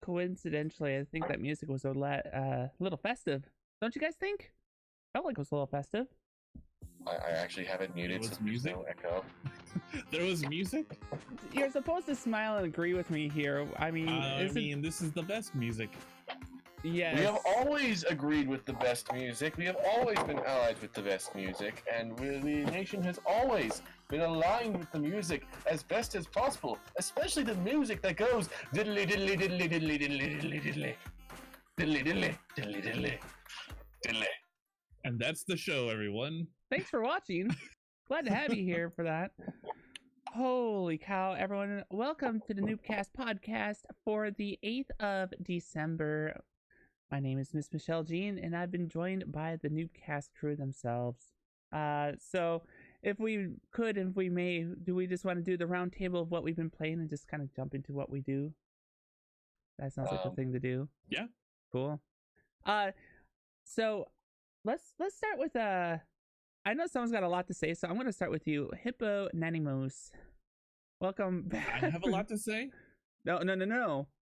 coincidentally, I think that music was a little festive. Don't you guys think? Felt like it was a little festive. I actually have it muted, so there's no echo. There was music? You're supposed to smile and agree with me here. I mean, this is the best music. Yes. We have always agreed with the best music. We have always been allied with the best music, and the nation has always been aligned with the music as best as possible, especially the music that goes diddly diddly diddly diddly diddly diddly diddly diddly diddly diddly diddly diddly. And that's the show, everyone. Thanks for watching. Glad to have you here for that. Holy cow, everyone. Welcome to the Newbcast Podcast for the 8th of December. My name is Miss Michelle Jean, and I've been joined by the Newbcast crew themselves. So if we may, do we just want to do the round table of what we've been playing and just kind of jump into what we do? That sounds like the thing to do. Yeah. Cool. So let's start with I know someone's got a lot to say, so I'm going to start with you, Hippo Nanny Moose. Welcome back. I have a lot to say? No.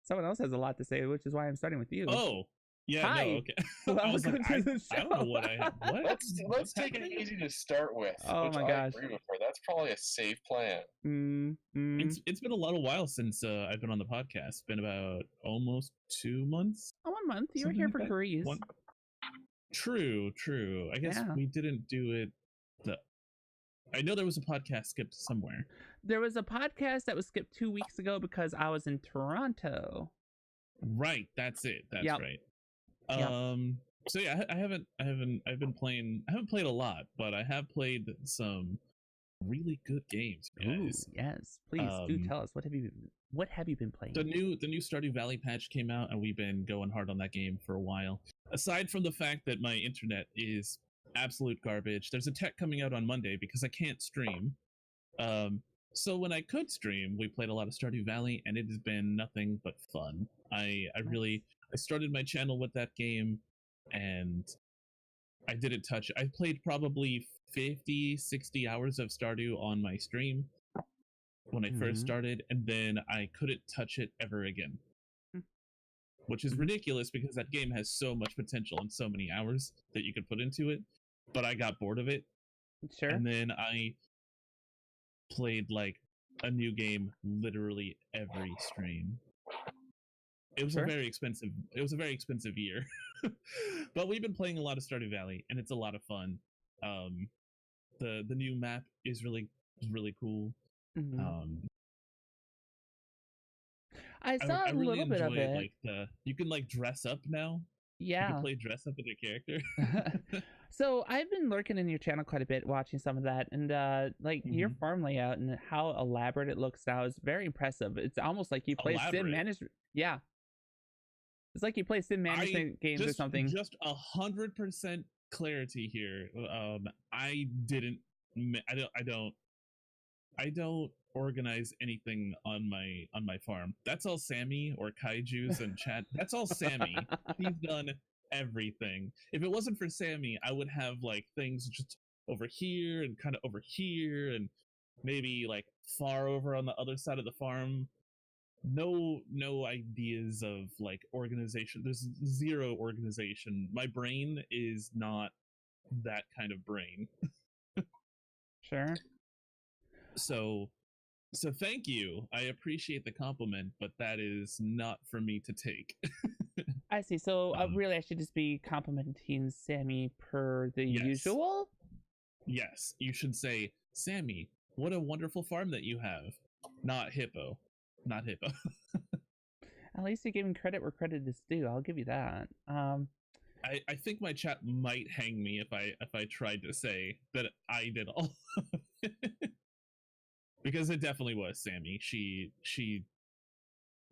Someone else has a lot to say, which is why I'm starting with you. Oh. Yeah, Hi. no, okay. Welcome to the show. I don't know what I have. What? Let's take it easy to start with. Oh my gosh. I agree with her. That's probably a safe plan. It's been a little while since I've been on the podcast. It's been about almost 2 months. Oh, 1 month. You were here for Greece. True. I guess we didn't do it. I know there was a podcast skipped somewhere. There was a podcast that was skipped 2 weeks ago because I was in Toronto. Right, that's it. That's right. Yep. So yeah, I haven't played a lot, but I have played some really good games, guys. Ooh, yes, please do tell us what have you been playing? The new Stardew Valley patch came out, and we've been going hard on that game for a while. Aside from the fact that my internet is absolute garbage, there's a tech coming out on Monday because I can't stream. So when I could stream, we played a lot of Stardew Valley, and it has been nothing but fun. I started my channel with that game, and I didn't touch it. I played probably 50, 60 hours of Stardew on my stream when I first started, and then I couldn't touch it ever again. Which is ridiculous because that game has so much potential and so many hours that you could put into it, but I got bored of it. Sure. And then I played like a new game literally every stream. It was a very expensive year. But we've been playing a lot of Stardew Valley, and it's a lot of fun. The new map is really cool. I saw a little bit of it. Like you can like dress up now. Yeah. You can play dress up with your character. So I've been lurking in your channel quite a bit, watching some of that, and your farm layout and how elaborate it looks now is very impressive. It's almost like you play sim management. Yeah. It's like you play sim management games or something. Just 100% clarity here. I don't organize anything on my farm. That's all Sammy or Kaiju's and chat. That's all Sammy. He's done everything. If it wasn't for Sammy, I would have like things just over here and kind of over here and maybe like far over on the other side of the farm. No ideas of like organization. There's zero organization. My brain is not that kind of brain. Sure. So thank you. I appreciate the compliment, but that is not for me to take. I see. So really I should just be complimenting Sammy per the usual? Yes. You should say, Sammy, what a wonderful farm that you have. Not Hippo. At least you gave him credit where credit is due. I'll give you that. I think my chat might hang me if I tried to say that I did all of it. Because it definitely was Sammy.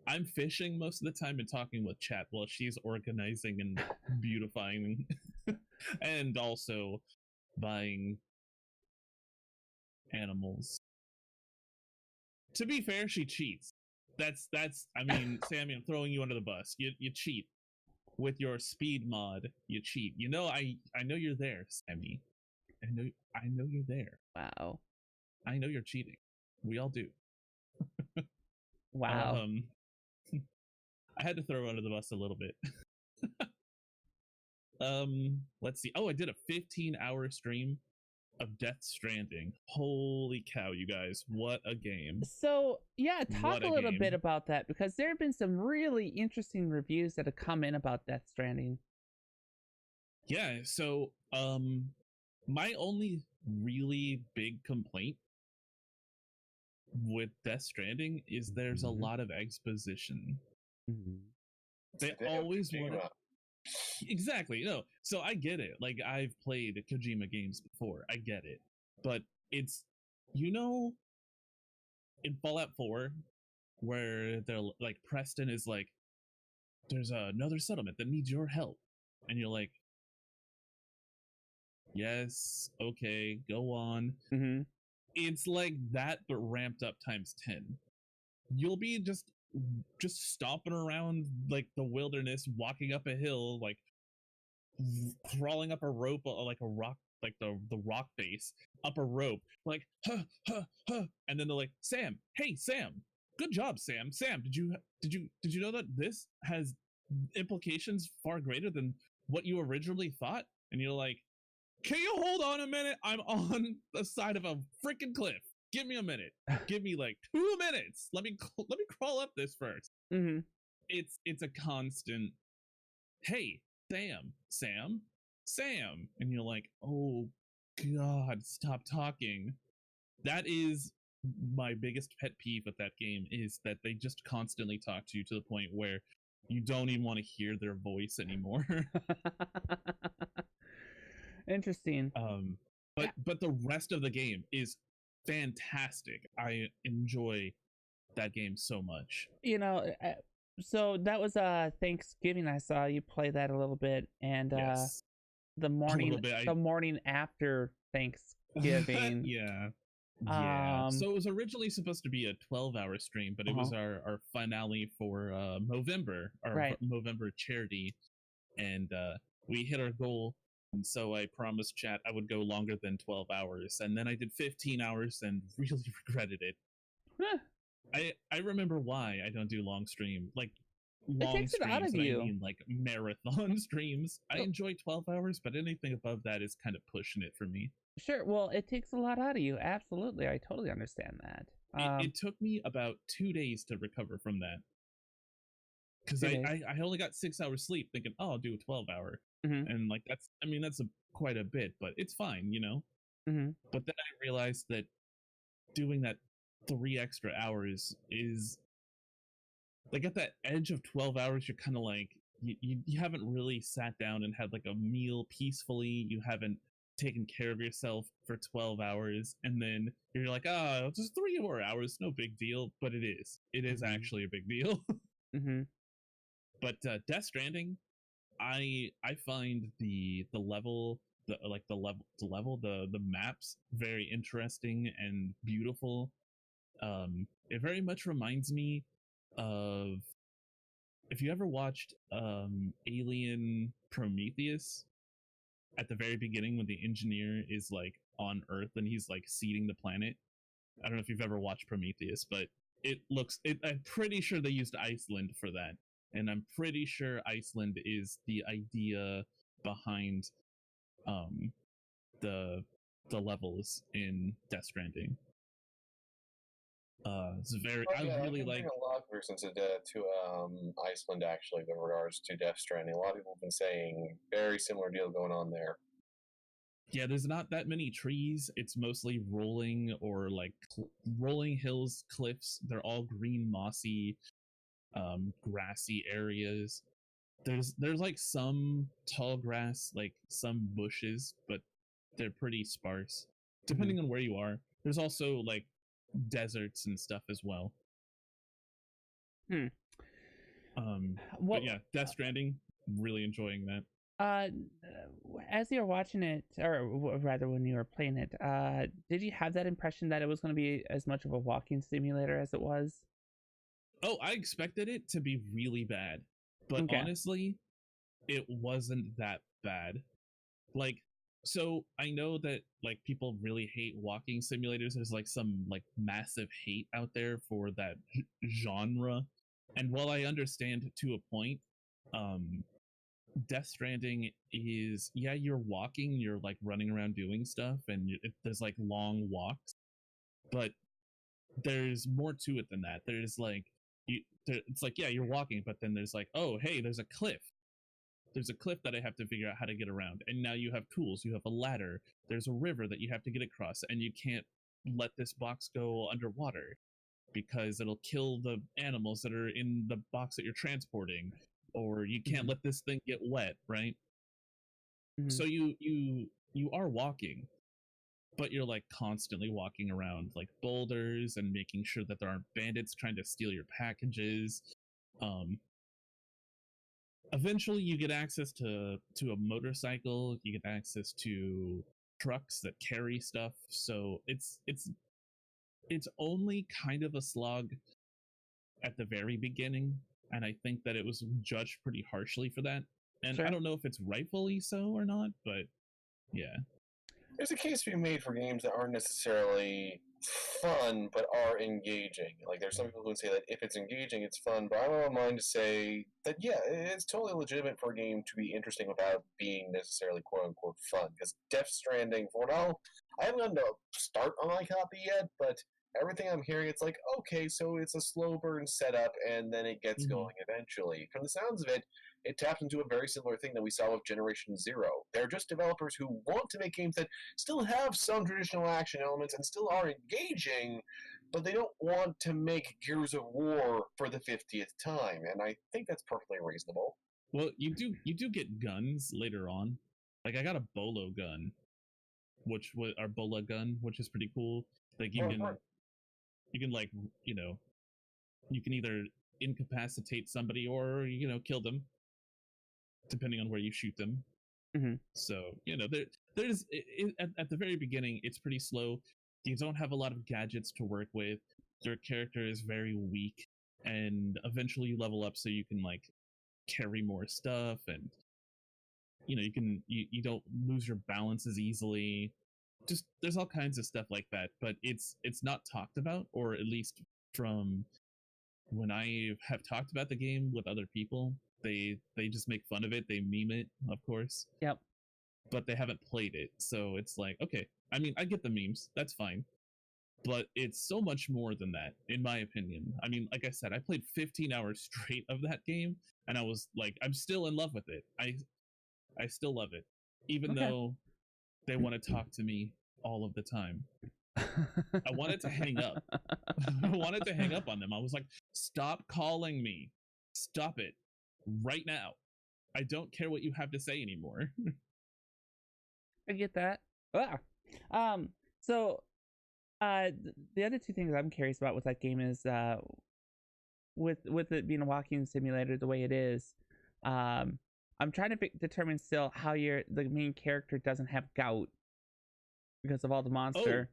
I'm fishing most of the time and talking with chat while she's organizing and beautifying and also buying animals. To be fair, she cheats. That's I mean, Sammy, I'm throwing you under the bus. You cheat. With your speed mod, you cheat. You know, I know you're there, Sammy. I know you're there. Wow. I know you're cheating. We all do. Wow. I had to throw under the bus a little bit. Let's see. Oh, I did a 15-hour stream of Death Stranding. Holy cow, you guys. What a game. So, yeah, talk What a a little game. bit about that, because there have been some really interesting reviews that have come in about Death Stranding. Yeah, so my only really big complaint with Death Stranding is there's a lot of exposition. They always want to... Exactly. No. So I get it. Like, I've played Kojima games before. I get it. But it's, in Fallout 4, where they're like, Preston is like, there's another settlement that needs your help. And you're like, yes, okay, go on. Mm-hmm. It's like that, but ramped up times 10. You'll be just stomping around like the wilderness, walking up a hill, like crawling up a rope, like a rock, like the rock face, up a rope, like huh, huh, huh, and then they're like, Sam, hey Sam, good job Sam. Sam, did you know that this has implications far greater than what you originally thought? And you're like, can you hold on a minute? I'm on the side of a freaking cliff. Give me a minute. Give me like 2 minutes. Let me crawl up this first. Mm-hmm. It's a constant, hey, Sam, and you're like, oh God, stop talking. That is my biggest pet peeve with that game, is that they just constantly talk to you to the point where you don't even want to hear their voice anymore. Interesting. But the rest of the game is fantastic. I enjoy that game so much. So that was Thanksgiving. I saw you play that a little bit, and Yes. the morning after Thanksgiving. Yeah. So it was originally supposed to be a 12-hour stream, but it was our finale for Movember, our Movember charity, and we hit our goal. And so I promised chat I would go longer than 12 hours, and then I did 15 hours and really regretted it. I remember why I don't do long stream, like long it takes streams. It out of you. I mean, like marathon streams. I enjoy 12 hours, but anything above that is kind of pushing it for me. Sure. Well, it takes a lot out of you. Absolutely. I totally understand that. It took me about 2 days to recover from that. Because I only got 6 hours sleep, thinking, oh, I'll do a 12-hour. Mm-hmm. And like, that's quite a bit, but it's fine, Mm-hmm. But then I realized that doing that 3 extra hours is like, at that edge of 12 hours, you're kind of like, you haven't really sat down and had like a meal peacefully. You haven't taken care of yourself for 12 hours. And then you're like, just 3 more hours. No big deal. But it is actually a big deal. Mm-hmm. But Death Stranding, I find the maps very interesting and beautiful. It very much reminds me of, if you ever watched Alien Prometheus, at the very beginning when the engineer is like on Earth and he's like seeding the planet. I don't know if you've ever watched Prometheus, but I'm pretty sure they used Iceland for that. And I'm pretty sure Iceland is the idea behind the levels in Death Stranding. It's very. I really like a lot of persons to Iceland, actually, in regards to Death Stranding. A lot of people have been saying very similar deal going on there. Yeah, there's not that many trees. It's mostly rolling or like rolling hills, cliffs. They're all green, mossy, grassy areas. There's like some tall grass, like some bushes, but they're pretty sparse depending on where you are. There's also like deserts and stuff as well. But yeah, Death Stranding, really enjoying that. As you were watching it, or rather when you were playing it, did you have that impression that it was going to be as much of a walking simulator as it was? Oh, I expected it to be really bad, but honestly, it wasn't that bad. Like, so I know that like people really hate walking simulators. There's like some like massive hate out there for that genre. And while I understand to a point, Death Stranding is, yeah, you're walking, you're like running around doing stuff, and there's like long walks, but there's more to it than that. There's like, it's like, yeah, you're walking, but then there's like, oh, hey, there's a cliff. There's a cliff that I have to figure out how to get around. And now you have tools, you have a ladder, there's a river that you have to get across, and you can't let this box go underwater because it'll kill the animals that are in the box that you're transporting, or you can't let this thing get wet, right? So you are walking, but you're like constantly walking around like boulders and making sure that there aren't bandits trying to steal your packages. Eventually you get access to a motorcycle, you get access to trucks that carry stuff, so it's only kind of a slog at the very beginning, and I think that it was judged pretty harshly for that. And Sure. I don't know if it's rightfully so or not, but yeah. There's a case to be made for games that aren't necessarily fun, but are engaging. Like, there's some people who would say that if it's engaging, it's fun, but I'm of mind to say that, yeah, it's totally legitimate for a game to be interesting without being necessarily quote-unquote fun. Because Death Stranding, for now, I haven't gotten to start on my copy yet, but everything I'm hearing, it's like, okay, so it's a slow burn setup, and then it gets going eventually. From the sounds of it, it taps into a very similar thing that we saw with Generation Zero. They're just developers who want to make games that still have some traditional action elements and still are engaging, but they don't want to make Gears of War for the 50th time, and I think that's perfectly reasonable. Well, you do get guns later on. Like, I got a bolo gun, which was our bola gun, which is pretty cool. Like, you can like, you know, you can either incapacitate somebody or, you know, kill them, depending on where you shoot them. So, you know, there's at the very beginning, it's pretty slow. You don't have a lot of gadgets to work with. Your character is very weak, and eventually you level up so you can like carry more stuff, and you know, you don't lose your balance as easily. Just there's all kinds of stuff like that, but it's not talked about, or at least from when I have talked about the game with other people, they just make fun of it, they meme it, of course. Yep. But they haven't played it, so it's like, okay, I mean, I get the memes, that's fine, but it's so much more than that, in my opinion. I mean, like I said, I played 15 hours straight of that game, and I was like, I'm still in love with it. I still love it, even though they want to talk to me all of the time. I wanted to hang up. I wanted to hang up on them. I was like, stop calling me. Stop it right now. I don't care what you have to say anymore. I get that. So the other two things I'm curious about with that game is with it being a walking simulator the way it is, I'm trying to determine still how the main character doesn't have gout because of all the monster.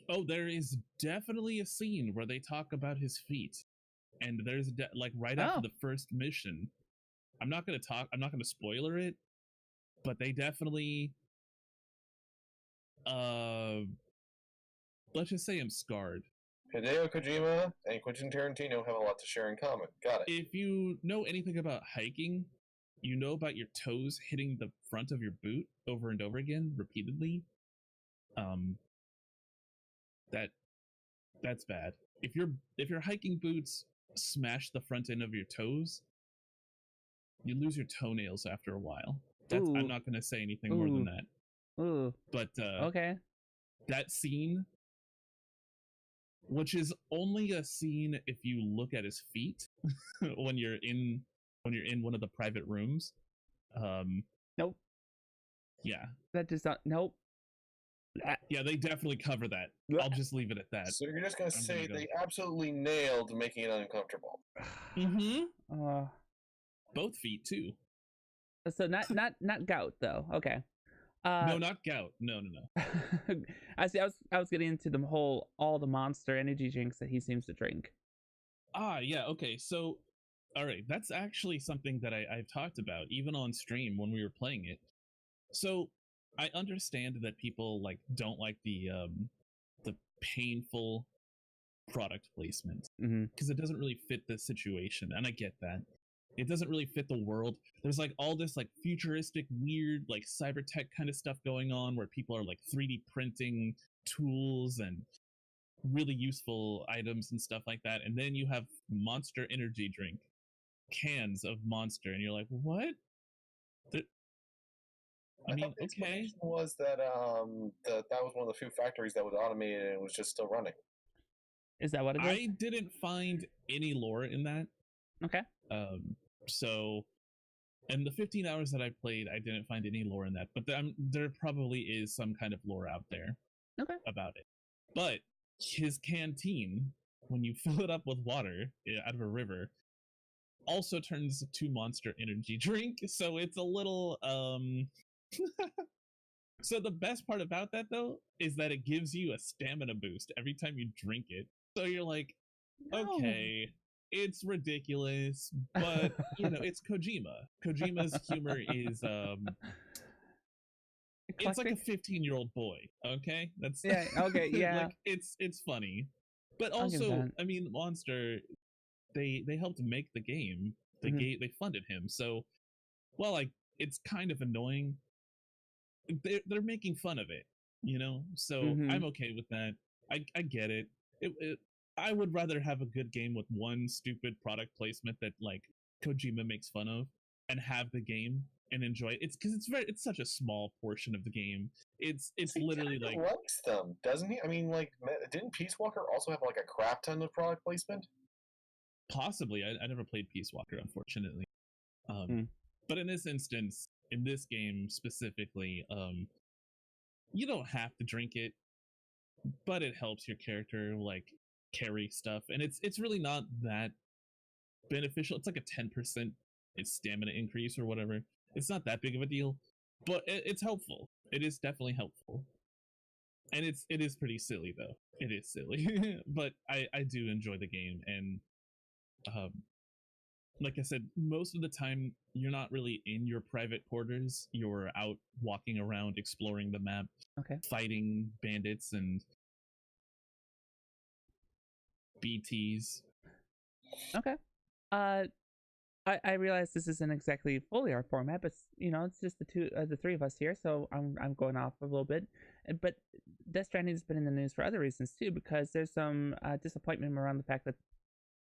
Oh, there is definitely a scene where they talk about his feet, and there's like right after the first mission. I'm not gonna spoiler it, but they definitely let's just say I'm scarred. Hideo Kojima and Quentin Tarantino have a lot to share in common. Got it. If you know anything about hiking, you know about your toes hitting the front of your boot over and over again, repeatedly. That's bad. If your hiking boots smash the front end of your toes, you lose your toenails after a while. I'm not going to say anything more than that. Ooh. But okay. That scene, which is only a scene if you look at his feet when you're in one of the private rooms. Nope. Yeah. That does not. Nope. Yeah, they definitely cover that. I'll just leave it at that. So you're just gonna say they absolutely nailed making it uncomfortable. Both feet too. So not gout though. Okay. No, not gout. No. I was getting into all the monster energy drinks that he seems to drink. Yeah. Okay. So, all right, that's actually something that I've talked about even on stream when we were playing it. So I understand that people like don't like the painful product placement Mm-hmm. because it doesn't really fit the situation, and I get that. It doesn't really fit the world. There's like all this like futuristic, weird, like cyber tech kind of stuff going on where people are like 3D printing tools and really useful items and stuff like that. And then you have Monster energy drink, cans of Monster, and you're like, what? I mean, thought the okay. explanation was that that was one of the few factories that was automated and it was just still running. Is that what it is? I didn't find any lore in that. Okay. So, in the 15 hours that I played, I didn't find any lore in that. But there probably is some kind of lore out there about it. But his canteen, when you fill it up with water out of a river, also turns to Monster energy drink. So it's a little So the best part about that though is that it gives you a stamina boost every time you drink it. So you're like, okay, it's ridiculous, but you know, it's Kojima. Kojima's humor is it's like a 15-year-old boy, okay? That's okay, yeah. Like it's funny. But also, I mean, Monster, they helped make the game. They funded him. So while like it's kind of annoying, they're making fun of it, you know? So I'm okay with that. I get it. I would rather have a good game with one stupid product placement that like Kojima makes fun of and have the game and enjoy it. It's because it's such a small portion of the game. It's literally like likes them, doesn't he? I mean, like, didn't Peace Walker also have like a crap ton of product placement? Possibly. I never played Peace Walker, unfortunately. But in this instance, in this game specifically, you don't have to drink it, but it helps your character like carry stuff, and it's really not that beneficial. It's like a 10% stamina increase or whatever. It's not that big of a deal, but it's helpful. It is definitely helpful, and it is pretty silly though. It is silly, but I do enjoy the game, and like I said, most of the time you're not really in your private quarters. You're out walking around, exploring the map, fighting bandits and BTs. Okay. I realize this isn't exactly fully our format, but you know, it's just the three of us here, so I'm going off a little bit. But Death Stranding has been in the news for other reasons too, because there's some disappointment around the fact that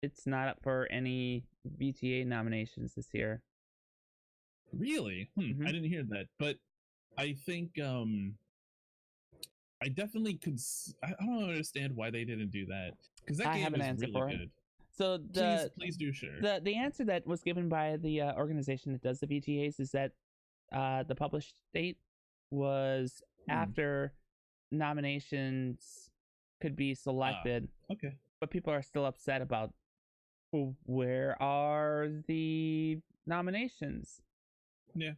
it's not up for any VGA nominations this year. Really? I didn't hear that, but I think I definitely could. I don't understand why they didn't do that, because that game is really good. So please do share. The answer that was given by the organization that does the VGAs is that the published date was after nominations could be selected. Okay. But people are still upset about where are the nominations. Yeah.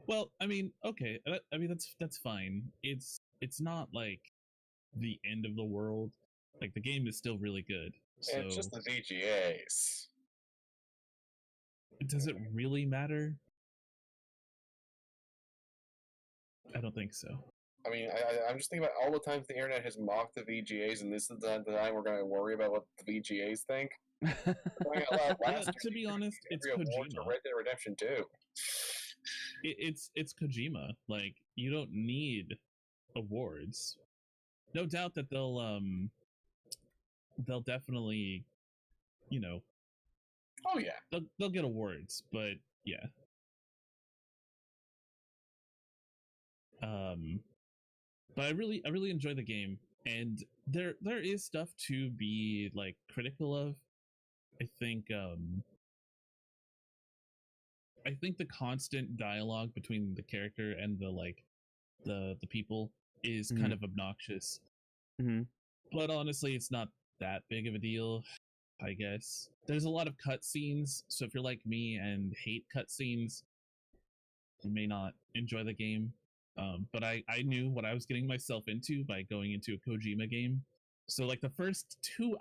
Well, I mean, okay. I mean, that's fine. It's not like the end of the world. Like the game is still really good. So it's just the VGAs. Does it really matter? I don't think so. I mean, I'm just thinking about all the times the internet has mocked the VGAs, and this is the time we're going to worry about what the VGAs think. To be honest, it's Kojima. Red Dead Redemption 2. It's Kojima. Like, you don't need awards. No doubt that they'll definitely, you know. Oh yeah. They'll get awards, but yeah. But I really enjoy the game, and there is stuff to be like critical of. I think the constant dialogue between the character and the people is kind of obnoxious. But honestly, it's not that big of a deal, I guess. There's a lot of cutscenes, so if you're like me and hate cutscenes, you may not enjoy the game. But I knew what I was getting myself into by going into a Kojima game. So like the first 2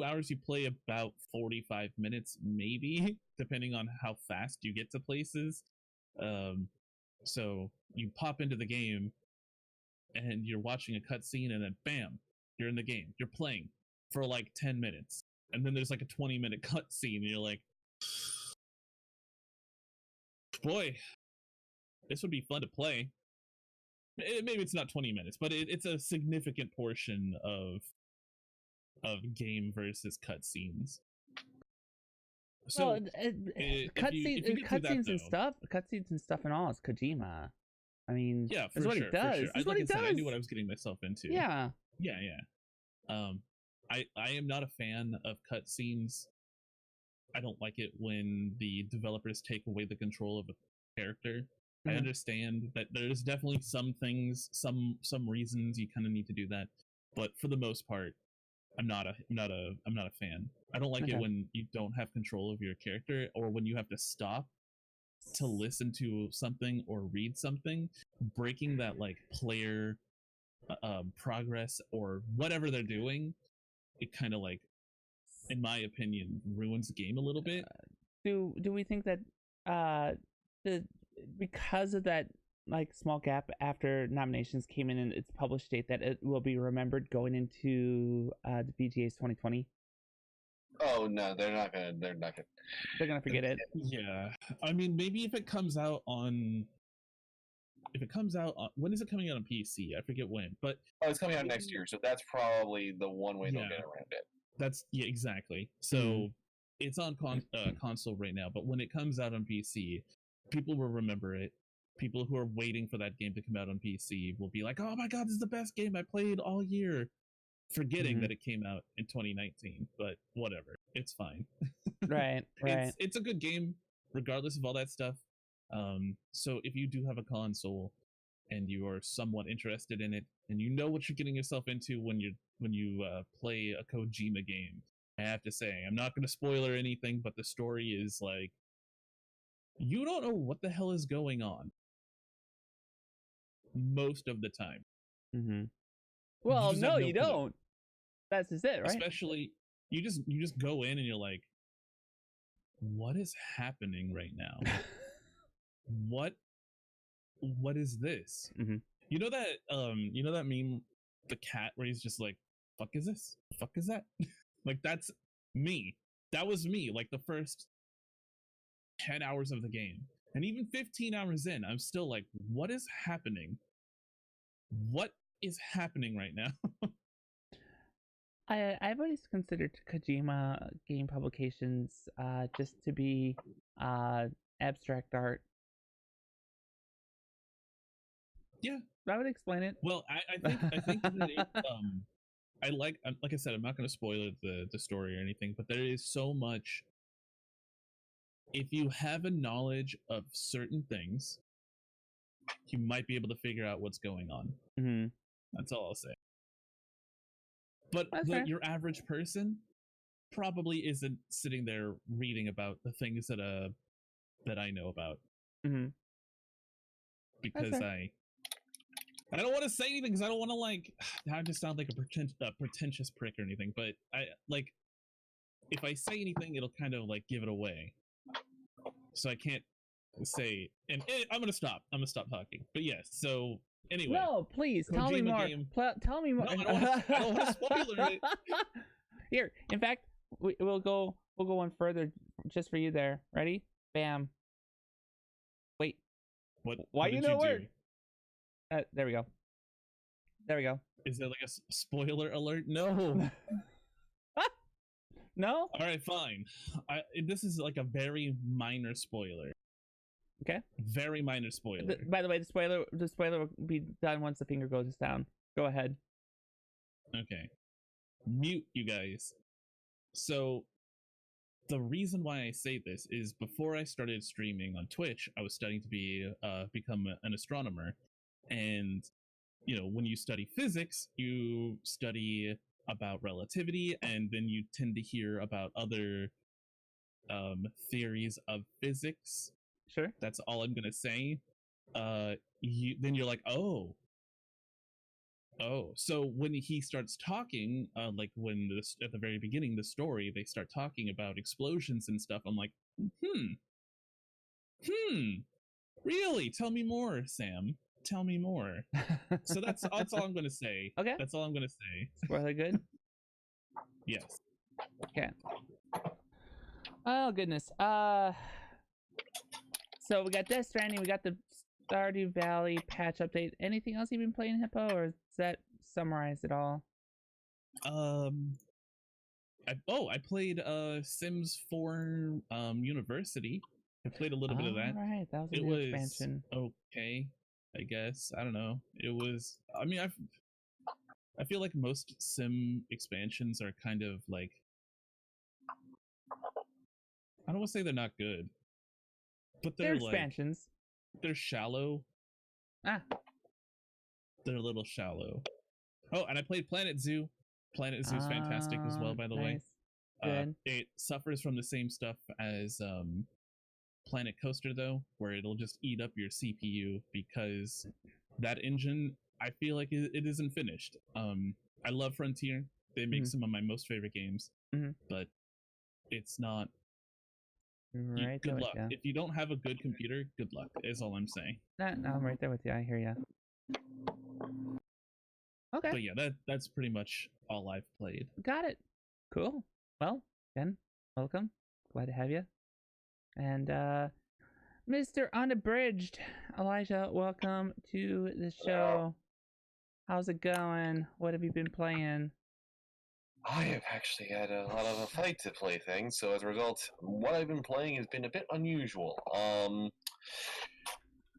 hours you play about 45 minutes, maybe, depending on how fast you get to places. So you pop into the game and you're watching a cutscene, and then bam, You're in the game. You're playing for like 10 minutes. And then there's like a 20-minute cutscene, and you're like, boy, this would be fun to play. Maybe it's not 20 minutes, but it's a significant portion of game versus cutscenes. So well, cutscenes and stuff and all is Kojima. I mean, yeah, that's what he does. That's what he does. I knew what I was getting myself into. Yeah. I am not a fan of cutscenes. I don't like it when the developers take away the control of a character. I understand that there's definitely some things, some reasons you kind of need to do that, but for the most part, I'm not a fan. I don't like it when you don't have control of your character, or when you have to stop to listen to something or read something. Breaking that like player progress or whatever they're doing, it kind of like, in my opinion, ruins the game a little bit. Do we think that because of that like small gap after nominations came in its published date, that it will be remembered going into the VGA's 2020? Oh no, they're not gonna forget it. Yeah, I mean, maybe if it comes out on when is it coming out on PC? I forget when, but it's coming out next year, so that's probably the one way they'll get around it. That's exactly. So it's on console right now, but when it comes out on PC, people will remember it. People who are waiting for that game to come out on PC will be like, "Oh my god, this is the best game I played all year," forgetting that it came out in 2019. But whatever, it's fine. Right. It's a good game, regardless of all that stuff. So if you do have a console and you are somewhat interested in it, and you know what you're getting yourself into when you play a Kojima game, I have to say, I'm not going to spoiler anything, but the story is like, you don't know what the hell is going on most of the time. Well, no, you don't. That's just it, right? Especially, you just go in and you're like, what is happening right now? What is this? You know that meme, the cat, where he's just like, fuck is this? Fuck is that? Like, that's me. That was me, like the first 10 hours of the game. And even 15 hours in, I'm still like, what is happening? What is happening right now? I've always considered Kojima game publications just to be abstract art. Yeah, that would explain it. Well, I think that it, like I said, I'm not going to spoil the story or anything, but there is so much. If you have a knowledge of certain things, you might be able to figure out what's going on. That's all I'll say. But your average person probably isn't sitting there reading about the things that I know about. Because I don't want to say anything, because I don't want to like, I just sound like a pretentious prick or anything, but I like, if I say anything, it'll kind of like give it away. So I can't say, and I'm gonna stop talking. But yes, so anyway. No, please tell me more. Tell me more. No, I don't want to spoiler it. Here, in fact, we'll go one further just for you there. Ready? Bam. Wait. What? Why you know where? There we go. Is there like a spoiler alert? No. No? All right, fine. This is like a very minor spoiler. Okay. Very minor spoiler. By the way, the spoiler will be done once the finger goes down. Go ahead. Okay. Mute, you guys. So, the reason why I say this is before I started streaming on Twitch, I was studying to become an astronomer. And, you know, when you study physics, you study about relativity, and then you tend to hear about other theories of physics. Sure. That's all I'm gonna say. Then you're like, oh. So when he starts talking, like when at the very beginning, the story, they start talking about explosions and stuff. I'm like, really? Tell me more, Sam. tell me more. So that's all I'm gonna say. Okay. That's all I'm gonna say. Spoiler good. Yes. Okay. Oh goodness. So we got Death Stranding. We got the Stardew Valley patch update. Anything else you've been playing, Hippo, or does that summarize it all? I played Sims 4 University. I played a little bit of that. Right, that was a It new was expansion. okay, I guess. I don't know. It was. I mean, I feel like most Sim expansions are kind of like. I don't want to say they're not good, but they're like expansions. they're shallow. Ah. They're a little shallow. Oh, and I played Planet Zoo. Planet Zoo is fantastic as well, by the way. Good. It suffers from the same stuff as Planet Coaster, though, where it'll just eat up your CPU because that engine, I feel like it isn't finished. I love Frontier. They make some of my most favorite games, but it's not. Right. Good luck. If you don't have a good computer, good luck, is all I'm saying. No, I'm right there with you. I hear you. Okay. But yeah, that's pretty much all I've played. Got it. Cool. Well, Ben, welcome. Glad to have you. And Mr. Unabridged, Elijah, welcome to the show. How's it going? What have you been playing? I have actually had a lot of a fight to play things, so as a result, what I've been playing has been a bit unusual.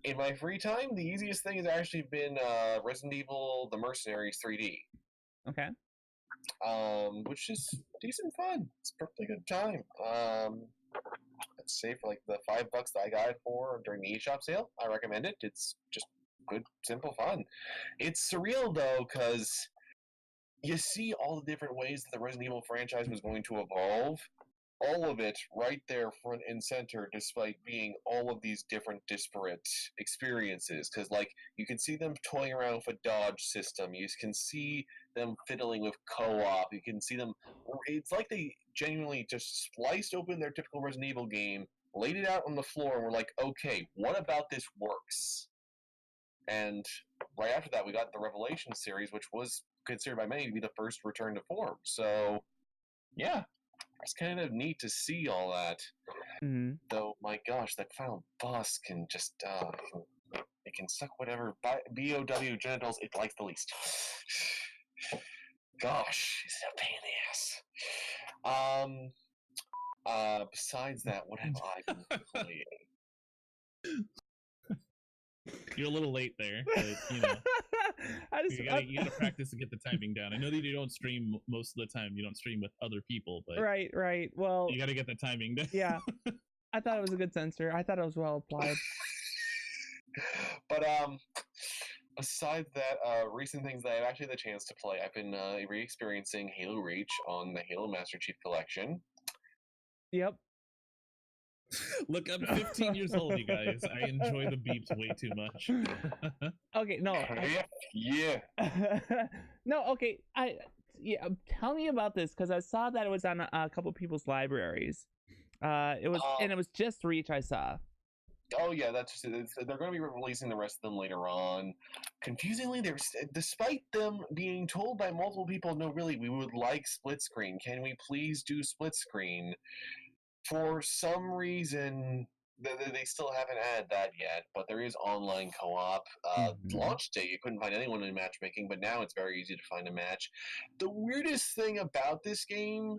In my free time, the easiest thing has actually been Resident Evil: The Mercenaries 3D. Okay. Which is decent fun. It's a perfectly good time. Let's say for like the $5 that I got it for during the eShop sale, I recommend it. It's just good, simple fun. It's surreal though, because you see all the different ways that the Resident Evil franchise was going to evolve. All of it right there front and center, despite being all of these different disparate experiences. Because, like, you can see them toying around with a dodge system. You can see them fiddling with co-op. You can see them... It's like they genuinely just spliced open their typical Resident Evil game, laid it out on the floor, and were like, okay, what about this works? And right after that, we got the Revelation series, which was considered by many to be the first return to form. So, yeah. It's kind of neat to see all that. Though, my gosh, that final boss can just, it can suck whatever BOW genitals it likes the least. Gosh, is it a pain in the ass. Besides that, what have I been playing? You're a little late there, but, you know. You gotta practice to get the timing down. I know that you don't stream most of the time. You don't stream with other people, but right. Well, you gotta get the timing down. Yeah, I thought it was a good censor. I thought it was well applied. But besides that, recent things that I've actually had the chance to play, I've been re-experiencing Halo Reach on the Halo Master Chief Collection. Yep. Look, I'm 15 years old, you guys. I enjoy the beeps way too much. Okay, no. Yeah. No, okay. Tell me about this, because I saw that it was on a couple people's libraries. It was just Reach I saw. Oh yeah, that's just it. They're going to be releasing the rest of them later on. Confusingly, despite them being told by multiple people, no, really, we would like split screen. Can we please do split screen? For some reason, they still haven't added that yet, but there is online co-op. Launch day, you couldn't find anyone in matchmaking, but now it's very easy to find a match. The weirdest thing about this game,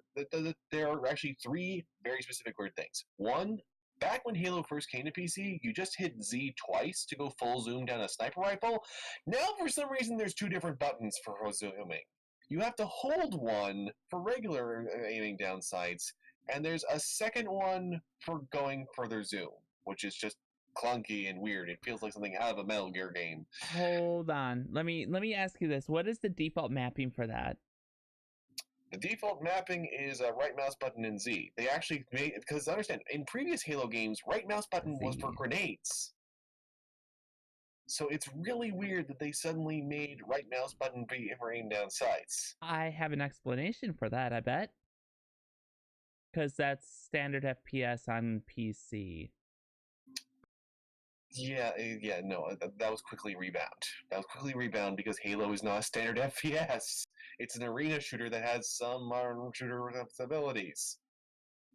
there are actually three very specific weird things. One, back when Halo first came to PC, you just hit Z twice to go full zoom down a sniper rifle. Now, for some reason, there's two different buttons for zooming. You have to hold one for regular aiming down sights, and there's a second one for going further zoom, which is just clunky and weird. It feels like something out of a Metal Gear game. Hold on. Let me ask you this. What is the default mapping for that? The default mapping is right mouse button and Z. They actually made, because understand, in previous Halo games, right mouse button was for grenades. So it's really weird that they suddenly made right mouse button be for aim down sights. I have an explanation for that, I bet. Because that's standard FPS on PC. No, that was quickly rebound. That was quickly rebound because Halo is not a standard FPS. It's an arena shooter that has some modern shooter abilities.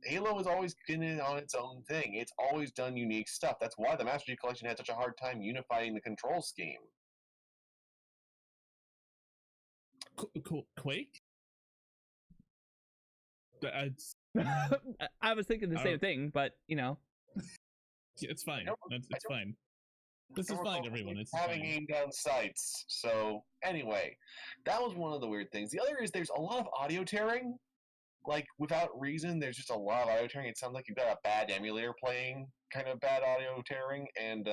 Halo has always been on its own thing. It's always done unique stuff. That's why the Master Chief Collection had such a hard time unifying the control scheme. Quake? I was thinking the same thing, but it's fine. It's fine. This is fine, everyone. It's having fine. aim down sights. So anyway, that was one of the weird things. The other is there's a lot of audio tearing. Like, without reason, there's just a lot of audio tearing. It sounds like you've got a bad emulator playing, kind of bad audio tearing. And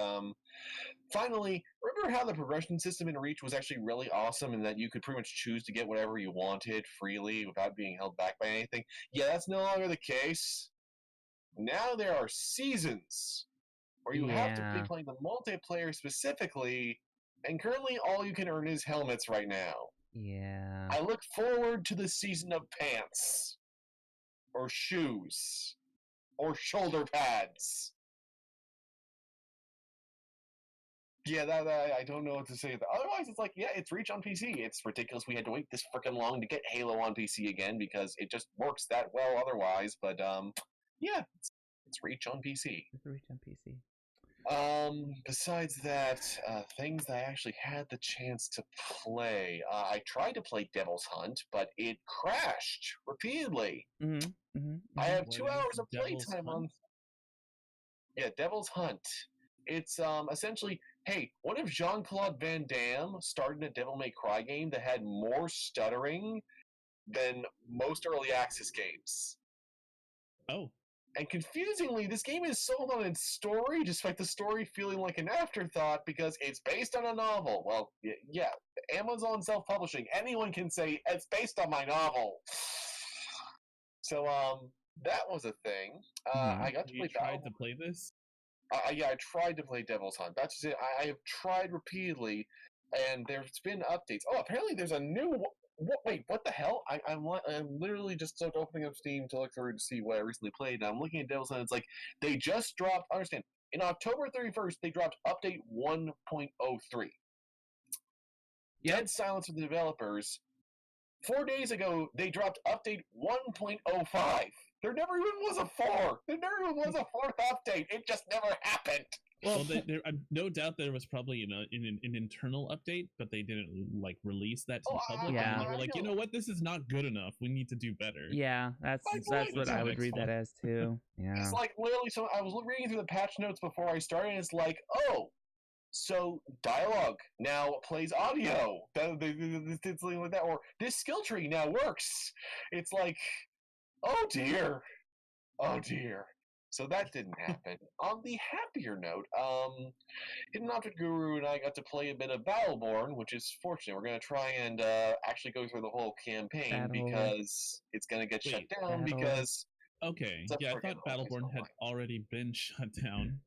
finally, remember how the progression system in Reach was actually really awesome and that you could pretty much choose to get whatever you wanted freely without being held back by anything? Yeah, that's no longer the case. Now there are seasons where you have to be playing the multiplayer specifically, and currently all you can earn is helmets right now. Yeah. I look forward to the season of pants, or shoes, or shoulder pads. Yeah, I don't know what to say. Otherwise, it's like, yeah, it's Reach on PC. It's ridiculous we had to wait this freaking long to get Halo on PC again because it just works that well otherwise. But yeah, it's Reach on PC. It's Reach on PC. Besides that, things that I actually had the chance to play. I tried to play Devil's Hunt, but it crashed repeatedly. I have 2 hours of playtime on. Yeah, Devil's Hunt. It's essentially, hey, what if Jean-Claude Van Damme started a Devil May Cry game that had more stuttering than most early access games? Oh. And confusingly, this game is sold on its story, despite the story feeling like an afterthought because it's based on a novel. Well, yeah, Amazon self-publishing. Anyone can say, it's based on my novel. So, that was a thing. I got to play. You tried to play this? Yeah, I tried to play Devil's Hunt. That's it. I have tried repeatedly, and there's been updates. Oh, apparently there's a new. Wait, what the hell? I'm literally just opening up Steam to look through to see what I recently played. And I'm looking at Devil's Hunt. It's like they just dropped. Understand? In October 31st, they dropped update 1.03. Dead silence with the developers. 4 days ago, they dropped update 1.05. There never even was a 4. There never even was a 4th update. It just never happened. Well, there, no doubt there was probably an internal update, but they didn't release that to the public. Yeah. And they were like, you know what, this is not good enough. We need to do better. Yeah, that's what I would read that as too. Yeah. It's like literally. So I was reading through the patch notes before I started, and it's like, oh, so dialogue now plays audio. It's something like that, or this skill tree now works. It's like, oh dear. So that didn't happen. On the happier note, Hidden Object Guru and I got to play a bit of Battleborn, which is fortunate. We're going to try and actually go through the whole campaign because it's going to get shut down because... Okay, yeah, I thought Battleborn had already been shut down.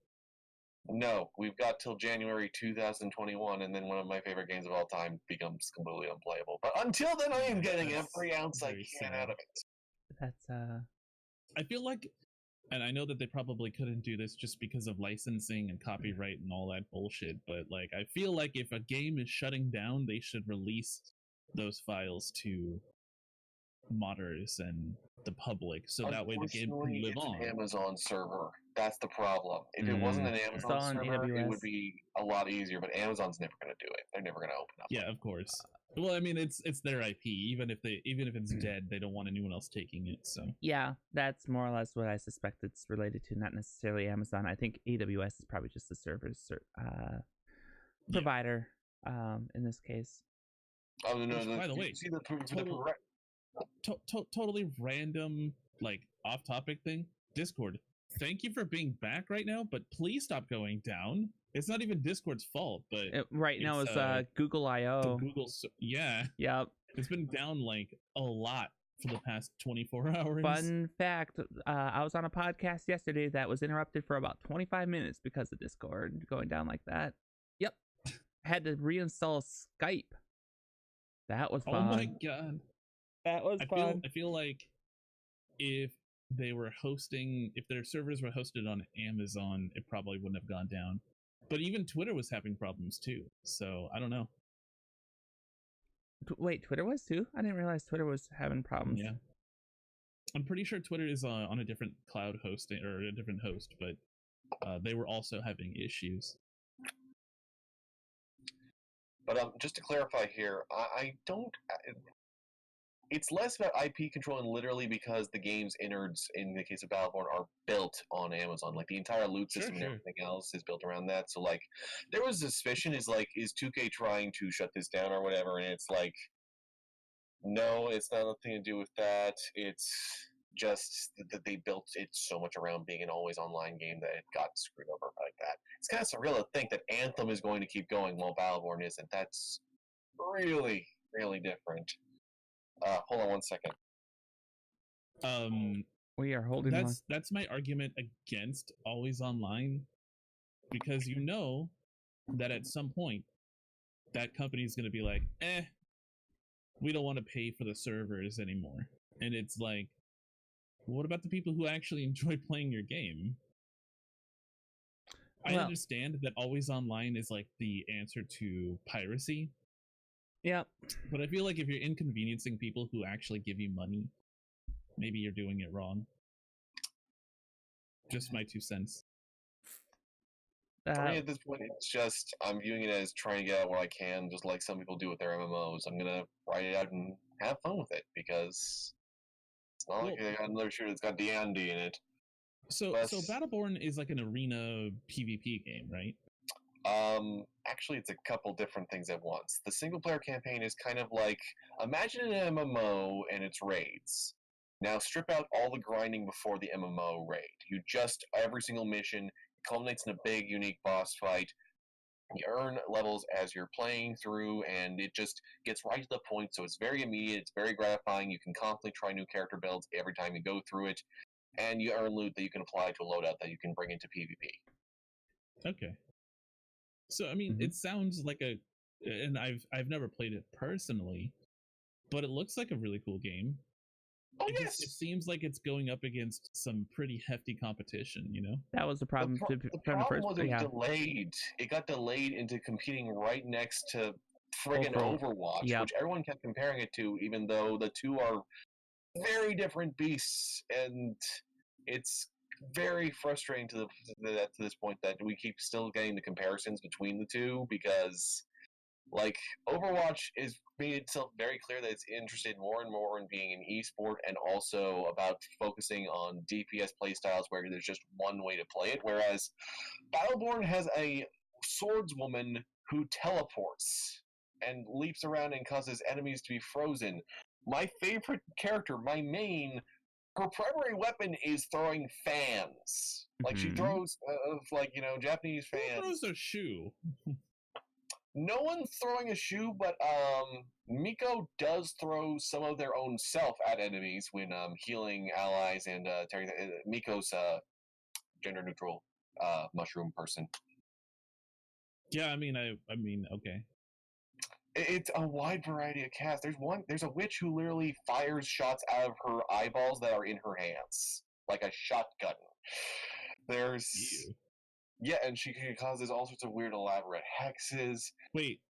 No, we've got till January 2021, and then one of my favorite games of all time becomes completely unplayable. But until then, I am getting every ounce I can out of it. That's, I feel like... And I know that they probably couldn't do this just because of licensing and copyright and all that bullshit, but I feel like if a game is shutting down, they should release those files to modders and the public, so that way the game can live on. It's an Amazon server. That's the problem. If it wasn't an Amazon server, it would be a lot easier, but Amazon's never going to do it. They're never going to open up. Yeah, of course. Well, I mean, it's their IP. Even if it's dead, they don't want anyone else taking it. So yeah, that's more or less what I suspect it's related to. Not necessarily Amazon. I think AWS is probably just the service provider in this case. Oh no! By the way, see the totally random, off-topic thing. Discord. Thank you for being back right now, but please stop going down. It's not even Discord's fault, but right now it's Google I/O. Yeah. Yep. It's been down a lot for the past 24 hours. Fun fact: I was on a podcast yesterday that was interrupted for about 25 minutes because of Discord going down like that. Yep. Had to reinstall Skype. That was fun. Oh my god. That was fun. I feel like if their servers were hosted on Amazon, it probably wouldn't have gone down. But even Twitter was having problems too. So I don't know. Wait, Twitter was too? I didn't realize Twitter was having problems. Yeah. I'm pretty sure Twitter is on a different cloud hosting or a different host, but they were also having issues. But just to clarify here, I don't. It's less about IP control and literally because the game's innards, in the case of Battleborn, are built on Amazon. Like the entire loot system and everything else is built around that. So like, there was a suspicion is 2K trying to shut this down or whatever, and it's like, no, it's not nothing to do with that. It's just that they built it so much around being an always online game that it got screwed over like that. It's kind of surreal to think that Anthem is going to keep going while Battleborn isn't. That's really, really different. Hold on 1 second. We are holding on. That's my argument against always online, because you know that at some point that company is going to be like, we don't want to pay for the servers anymore. And it's like, what about the people who actually enjoy playing your game? I understand that always online is like the answer to piracy. Yep. But I feel like if you're inconveniencing people who actually give you money, maybe you're doing it wrong. Just my 2 cents. For me at this point, it's just, I'm viewing it as trying to get out what I can, just like some people do with their MMOs. I'm going to write it out and have fun with it, because it's not like I got another shooter that's got D&D in it. So Battleborn is like an arena PvP game, right? Actually, it's a couple different things at once. The single-player campaign is kind of like, imagine an MMO and its raids. Now strip out all the grinding before the MMO raid. Every single mission culminates in a big, unique boss fight. You earn levels as you're playing through, and it just gets right to the point, so it's very immediate, it's very gratifying. You can constantly try new character builds every time you go through it, and you earn loot that you can apply to a loadout that you can bring into PvP. Okay. So, I mean, it sounds like and I've never played it personally, but it looks like a really cool game. Oh, yes! It seems like it's going up against some pretty hefty competition, you know? That was the problem. The problem was it was delayed. It got delayed into competing right next to friggin' Overwatch, which everyone kept comparing it to, even though the two are very different beasts, and it's very frustrating to this point that we keep still getting the comparisons between the two, because like Overwatch is made itself very clear that it's interested more and more in being an esport, and also about focusing on DPS playstyles where there's just one way to play it, whereas Battleborn has a swordswoman who teleports and leaps around and causes enemies to be frozen. My favorite character, my main, her primary weapon is throwing fans. Like, she throws, Japanese fans. Who throws a shoe? No one's throwing a shoe, but Miko does throw some of their own self at enemies when healing allies and Miko's gender-neutral mushroom person. Yeah, I mean, okay. It's a wide variety of casts. There's a witch who literally fires shots out of her eyeballs that are in her hands, like a shotgun. Yeah, and she causes all sorts of weird, elaborate hexes. Wait,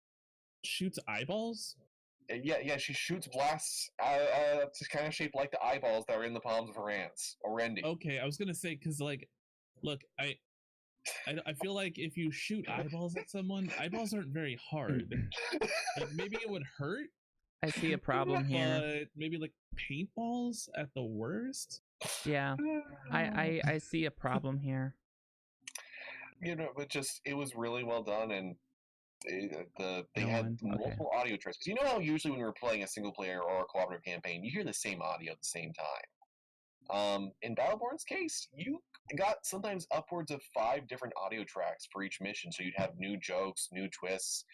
shoots eyeballs? Yeah, she shoots blasts just kind of shaped like the eyeballs that are in the palms of her hands. Orendi. Okay, I was gonna say, because, like, look, I feel like if you shoot eyeballs at someone, eyeballs aren't very hard. Like, maybe it would hurt. I see a problem here. But maybe like paintballs at the worst. Yeah, I see a problem here. But just it was really well done, and they had multiple audio tracks. You know how usually when we're playing a single player or a cooperative campaign, you hear the same audio at the same time. In Battleborn's case, you got sometimes upwards of 5 different audio tracks for each mission, so you'd have new jokes, new twists.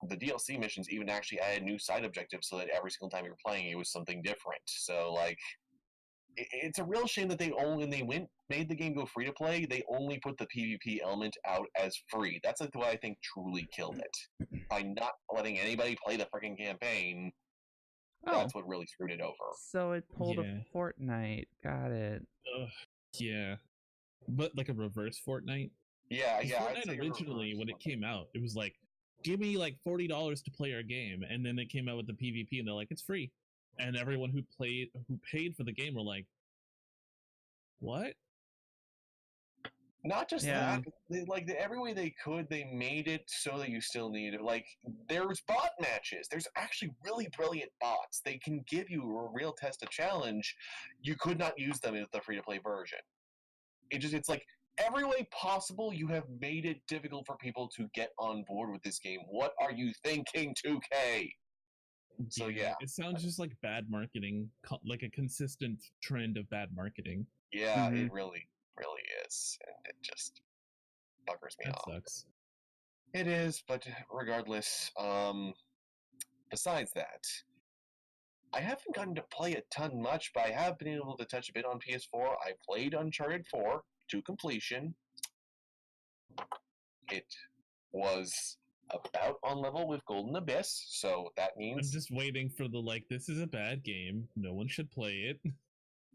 The DLC missions even actually added new side objectives so that every single time you're playing, it was something different. So, like, it's a real shame that made the game go free to play. They only put the PvP element out as free. That's like what I think truly killed it. By not letting anybody play the freaking campaign, that's what really screwed it over. So it pulled a Fortnite. Got it. Yeah. But like a reverse Fortnite? Yeah, Because yeah. I'd Fortnite say originally, when it came out, it was like, give me like $40 to play our game, and then they came out with the PvP, and they're like, it's free, and everyone who paid for the game were like, what? Not just Yeah. that, every way they could, they made it so that you still need it. Like, there's bot matches. There's actually really brilliant bots. They can give you a real test, a challenge. You could not use them in the free-to-play version. It's like, every way possible, you have made it difficult for people to get on board with this game. What are you thinking, 2K? So, yeah. It sounds just like bad marketing, like a consistent trend of bad marketing. Yeah, it really, really is. And it just buggers me That off. sucks. It is, but regardless, besides that, I haven't gotten to play a ton much, but I have been able to touch a bit on PS4. I played Uncharted 4 to completion. It was about on level with Golden Abyss, so that means... I'm just waiting for this is a bad game, no one should play it.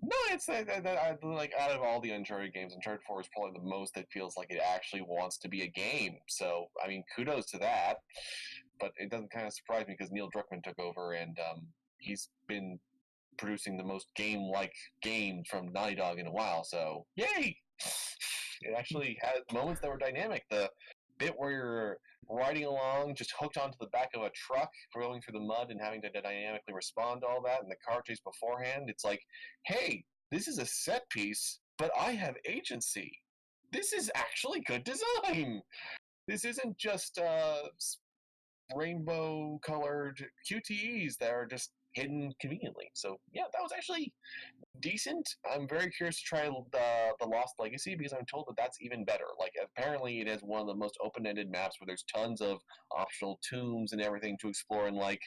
No, it's like out of all the Uncharted games, Uncharted 4 is probably the most that feels like it actually wants to be a game. So, I mean, kudos to that. But it doesn't kind of surprise me because Neil Druckmann took over and he's been producing the most game-like game from Naughty Dog in a while. So, yay! It actually had moments that were dynamic. The bit where you're riding along, just hooked onto the back of a truck, rolling through the mud and having to dynamically respond to all that, and the car chase beforehand, it's like, hey, this is a set piece, but I have agency. This is actually good design. This isn't just rainbow-colored QTEs that are just hidden conveniently. So, yeah, that was actually decent. I'm very curious to try the Lost Legacy because I'm told that that's even better. Like, apparently it has one of the most open-ended maps where there's tons of optional tombs and everything to explore, and like,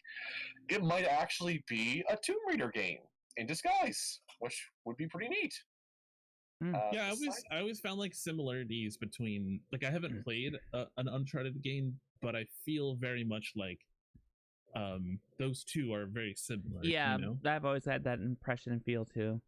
it might actually be a Tomb Raider game in disguise, which would be pretty neat. Yeah, I always found like similarities between, like, I haven't played an Uncharted game, but I feel very much like those two are very similar. Yeah, you know? I've always had that impression and feel too.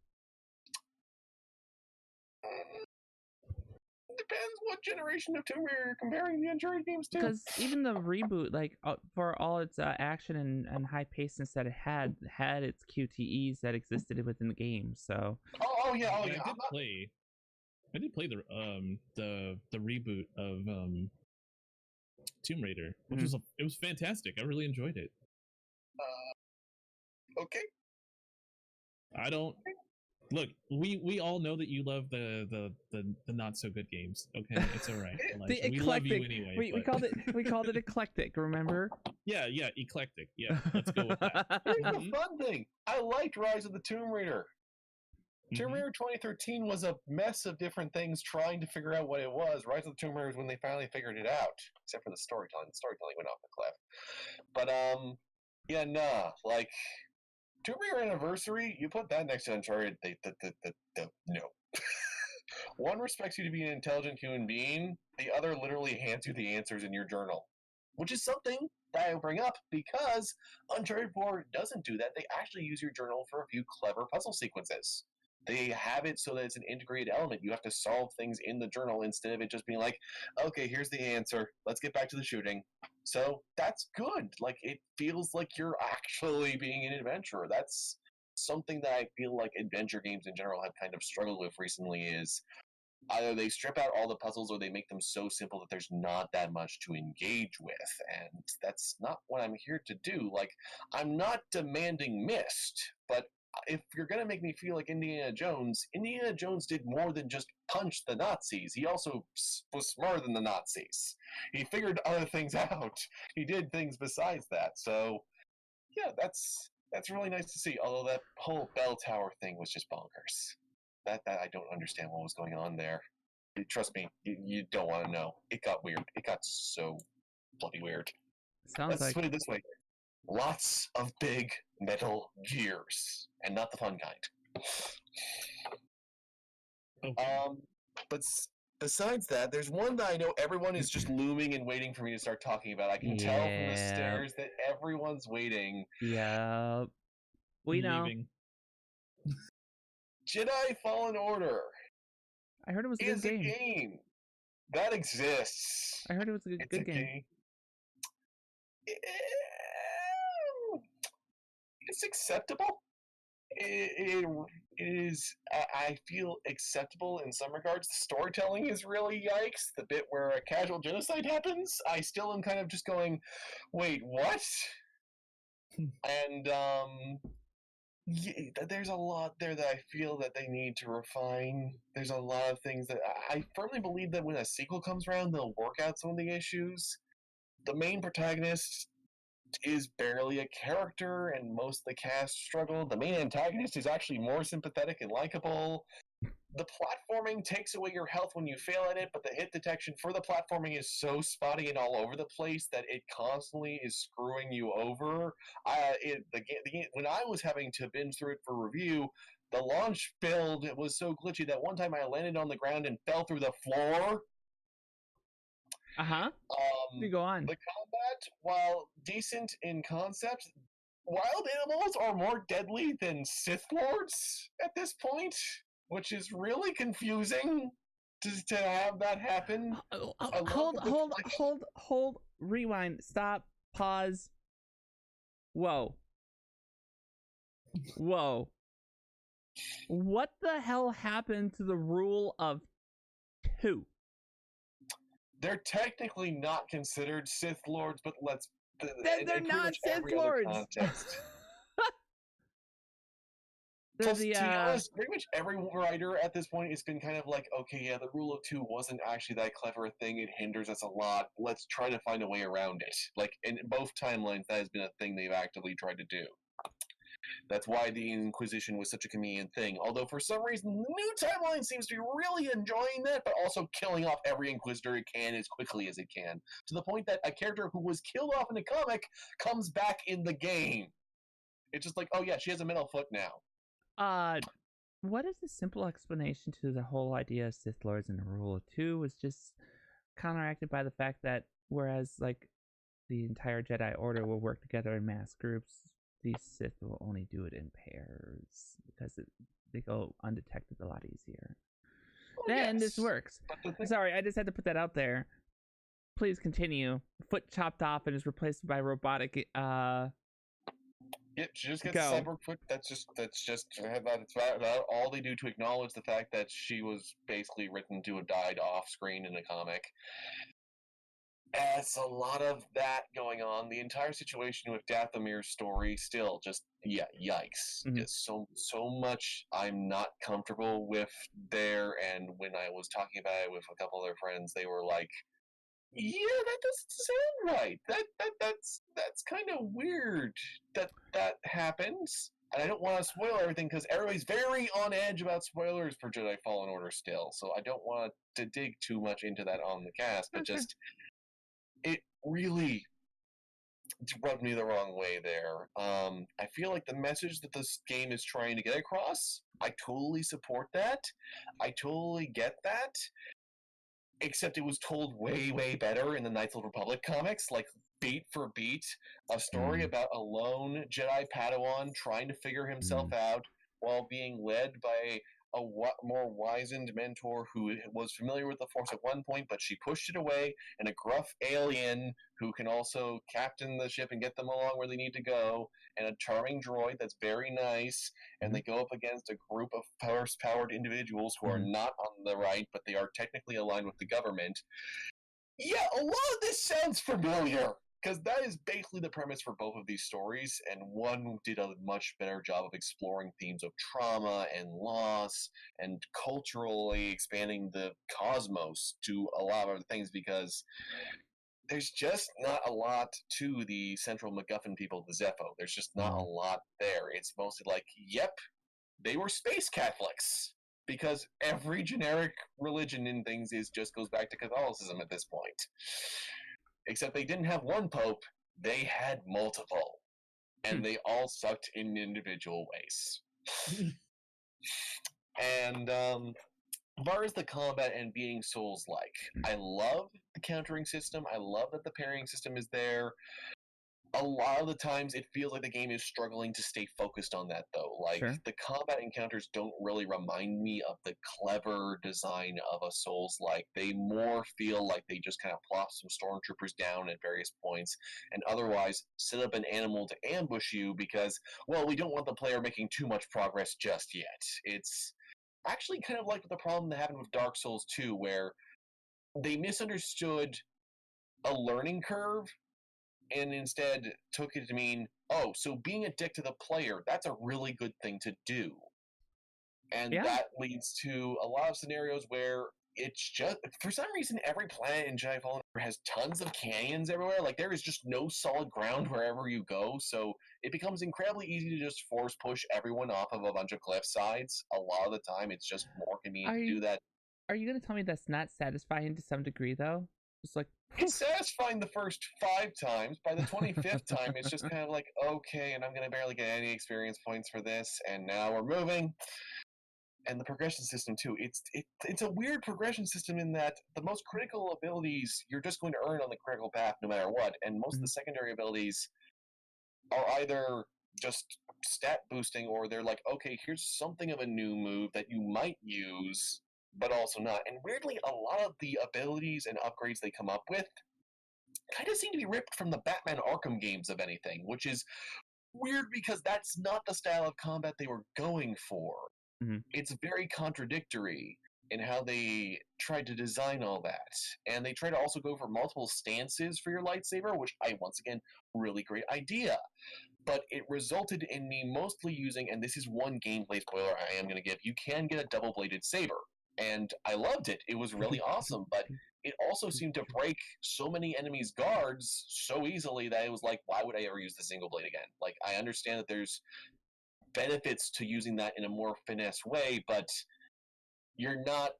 Depends what generation of Tomb Raider you're comparing the Uncharted games to. Because even the reboot, like for all its action and high pacedness that it had its QTEs that existed within the game. So. Yeah. I did play the reboot of Tomb Raider, which was fantastic. I really enjoyed it. Okay. I don't look. We all know that you love the not so good games. Okay, it's all right. The we eclectic. love you anyway. We called it eclectic. Remember? Yeah, eclectic. Yeah, let's go with that. Here's the fun thing. I liked Rise of the Tomb Raider. Tomb Raider 2013 was a mess of different things trying to figure out what it was. Rise of the Tomb Raider was when they finally figured it out, except for the storytelling. The storytelling went off the cliff. But yeah, nah, like Tomb Raider Anniversary, you put that next to Uncharted, no. One respects you to be an intelligent human being, the other literally hands you the answers in your journal, which is something that I bring up because Uncharted 4 doesn't do that. They actually use your journal for a few clever puzzle sequences. They have it so that it's an integrated element. You have to solve things in the journal instead of it just being like, okay, here's the answer. Let's get back to the shooting. So that's good. Like, it feels like you're actually being an adventurer. That's something that I feel like adventure games in general have kind of struggled with recently is either they strip out all the puzzles or they make them so simple that there's not that much to engage with. And that's not what I'm here to do. Like, I'm not demanding Myst, but if you're going to make me feel like Indiana Jones did more than just punch the Nazis. He also was smarter than the Nazis. He figured other things out. He did things besides that. So, yeah, that's really nice to see. Although that whole bell tower thing was just bonkers. That I don't understand what was going on there. Trust me, you don't want to know. It got weird. It got so bloody weird. Let's put it this way. Lots of big metal gears, and not the fun kind. Okay. But besides that, there's one that I know everyone is just looming and waiting for me to start talking about. I can tell from the stares that everyone's waiting. Yeah. We know. Jedi Fallen Order. I heard it was a good game. That exists. I heard it was a good game. It's acceptable. It is. I feel acceptable in some regards. The storytelling is really yikes. The bit where a casual genocide happens, I still am kind of just going, "Wait, what?" And yeah, there's a lot there that I feel that they need to refine. There's a lot of things that I firmly believe that when a sequel comes around, they'll work out some of the issues. The main protagonist is barely a character, and most of the cast struggle. The main antagonist is actually more sympathetic and likable. The platforming takes away your health when you fail at it, but the hit detection for the platforming is so spotty and all over the place that it constantly is screwing you over. When I was having to binge through it for review, the launch build was so glitchy that one time I landed on the ground and fell through the floor. You go on. The combat, while decent in concept, wild animals are more deadly than Sith Lords at this point, which is really confusing to have that happen. Hold, rewind, stop, pause. Whoa. What the hell happened to the rule of 2? They're technically not considered Sith Lords, but they're not Sith Lords. Plus, to be honest, pretty much every writer at this point has been kind of like, okay, yeah, the rule of 2 wasn't actually that clever a thing. It hinders us a lot. Let's try to find a way around it. Like, in both timelines, that has been a thing they've actively tried to do. That's why the Inquisition was such a convenient thing. Although, for some reason, the new timeline seems to be really enjoying that, but also killing off every Inquisitor it can as quickly as it can. To the point that a character who was killed off in a comic comes back in the game. It's just like, oh yeah, she has a metal foot now. What is the simple explanation to the whole idea of Sith Lords and the rule of 2 was just counteracted by the fact that whereas, like, the entire Jedi Order will work together in mass groups, these Sith will only do it in pairs because they go undetected a lot easier. Then this works. Sorry, I just had to put that out there. Please continue. Foot chopped off and is replaced by robotic. Yeah, she just gets cyborg foot. That's about all they do to acknowledge the fact that she was basically written to have died off screen in a comic. It's a lot of that going on. The entire situation with Dathomir's story still just, yikes. Mm-hmm. It's so much I'm not comfortable with there, and when I was talking about it with a couple other friends, they were like, yeah, that doesn't sound right. That's kind of weird that happens. And I don't want to spoil everything because everybody's very on edge about spoilers for Jedi Fallen Order still, so I don't want to dig too much into that on the cast, but just... It really rubbed me the wrong way there. I feel like the message that this game is trying to get across, I totally support that. I totally get that. Except it was told way, way better in the Knights of the Republic comics, like beat for beat. A story about a lone Jedi Padawan trying to figure himself out while being led by a more wizened mentor who was familiar with the Force at one point, but she pushed it away, and a gruff alien who can also captain the ship and get them along where they need to go, and a charming droid that's very nice, and they go up against a group of Force-powered individuals who are not on the right, but they are technically aligned with the government. Yeah, a lot of this sounds familiar. Because that is basically the premise for both of these stories, and one did a much better job of exploring themes of trauma and loss and culturally expanding the cosmos to a lot of other things, because there's just not a lot to the central MacGuffin people, the Zepho. There's just not a lot there. It's mostly like, yep, they were space Catholics. Because every generic religion in things just goes back to Catholicism at this point. Except they didn't have one pope, they had multiple. And they all sucked in individual ways. And as far as the combat and being Souls-like, I love the countering system. I love that the parrying system is there. a lot of the times it feels like the game is struggling to stay focused on that, though. Like, Sure. the combat encounters don't really remind me of the clever design of a Souls-like. They more feel like they just kind of plop some stormtroopers down at various points and otherwise set up an animal to ambush you because, well, we don't want the player making too much progress just yet. It's actually kind of like the problem that happened with Dark Souls 2, where they misunderstood a learning curve and instead took it to mean, oh, so being a dick to the player, that's a really good thing to do. And that leads to a lot of scenarios where it's just, for some reason, every planet in Jedi Fallen Order has tons of canyons everywhere. Like, there is just no solid ground wherever you go, so it becomes incredibly easy to just force push everyone off of a bunch of cliff sides. A lot of the time, it's just more convenient to do that. Are you going to tell me that's not satisfying to some degree, though? Just like, it's satisfying the first 5 times. By the 25th time, it's just kind of like, okay, and I'm going to barely get any experience points for this, and now we're moving. And the progression system, too. It's a weird progression system in that the most critical abilities you're just going to earn on the critical path no matter what, and most of the secondary abilities are either just stat boosting or they're like, okay, here's something of a new move that you might use, but also not. And weirdly, a lot of the abilities and upgrades they come up with kind of seem to be ripped from the Batman Arkham games, of anything, which is weird because that's not the style of combat they were going for. It's very contradictory in how they tried to design all that. And they try to also go for multiple stances for your lightsaber, which once again, really great idea. But it resulted in me mostly using, and this is one gameplay spoiler I am going to give, you can get a double-bladed saber. And I loved it. It was really awesome, but it also seemed to break so many enemies' guards so easily that it was like, why would I ever use the single blade again? Like, I understand that there's benefits to using that in a more finesse way, but you're not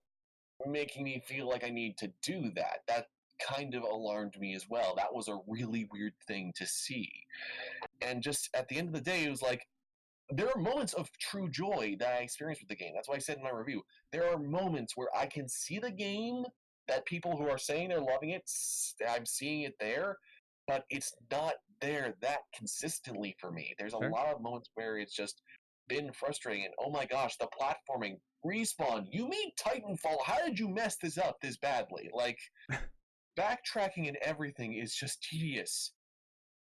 making me feel like I need to do that. That kind of alarmed me as well. That was a really weird thing to see. And just at the end of the day, it was like, there are moments of true joy that I experienced with the game. That's why I said in my review, there are moments where I can see the game, that people who are saying they're loving it, I'm seeing it there, but it's not there that consistently for me. There's a lot of moments where it's just been frustrating, and oh my gosh, the platforming. Respawn, you mean Titanfall? How did you mess this up this badly? Like, backtracking and everything is just tedious.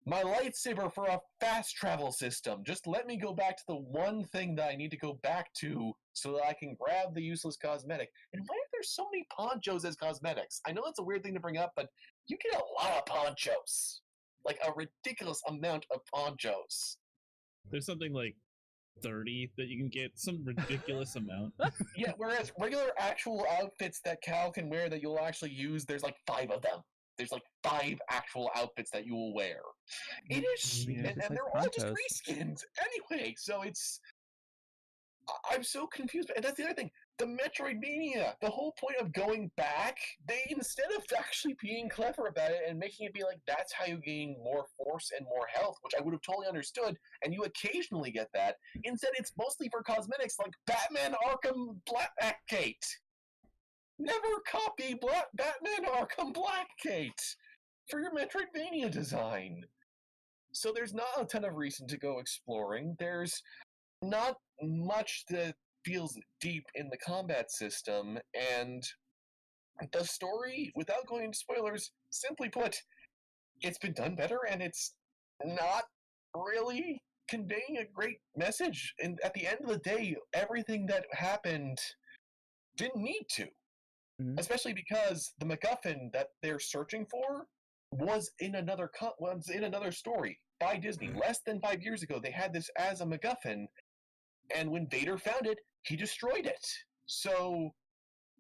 My lightsaber for a fast travel system. Just let me go back to the one thing that I need to go back to so that I can grab the useless cosmetic. And why are there so many ponchos as cosmetics? I know that's a weird thing to bring up, but you get a lot of ponchos. Like, a ridiculous amount of ponchos. There's something like 30 that you can get, some ridiculous amount. Yeah, whereas regular actual outfits that Cal can wear that you'll actually use, there's like 5 of them. There's like 5 actual outfits that you will wear. It is, and they're all just reskins anyway, so it's, I'm so confused. And that's the other thing, the Metroidvania, the whole point of going back, they, instead of actually being clever about it and making it be like, that's how you gain more force and more health, which I would have totally understood, and you occasionally get that, instead it's mostly for cosmetics like Batman Arkham Blackgate. Never copy Batman Arkham Blackgate for your Metroidvania design. So there's not a ton of reason to go exploring. There's not much that feels deep in the combat system, and the story, without going into spoilers, simply put, it's been done better, and it's not really conveying a great message. And at the end of the day, everything that happened didn't need to. Especially because the MacGuffin that they're searching for was in another story by Disney. Less than 5 years ago, they had this as a MacGuffin, and when Vader found it, he destroyed it. So,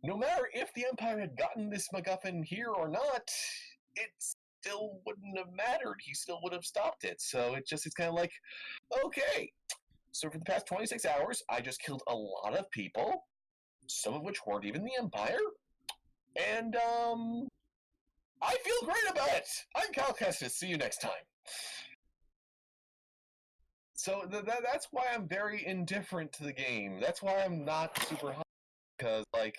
no matter if the Empire had gotten this MacGuffin here or not, it still wouldn't have mattered. He still would have stopped it. So it's kind of like, okay. So for the past 26 hours, I just killed a lot of people, some of which weren't even the Empire. And, I feel great about it! I'm Cal Kestis. See you next time. So that's why I'm very indifferent to the game. That's why I'm not super high, because, like,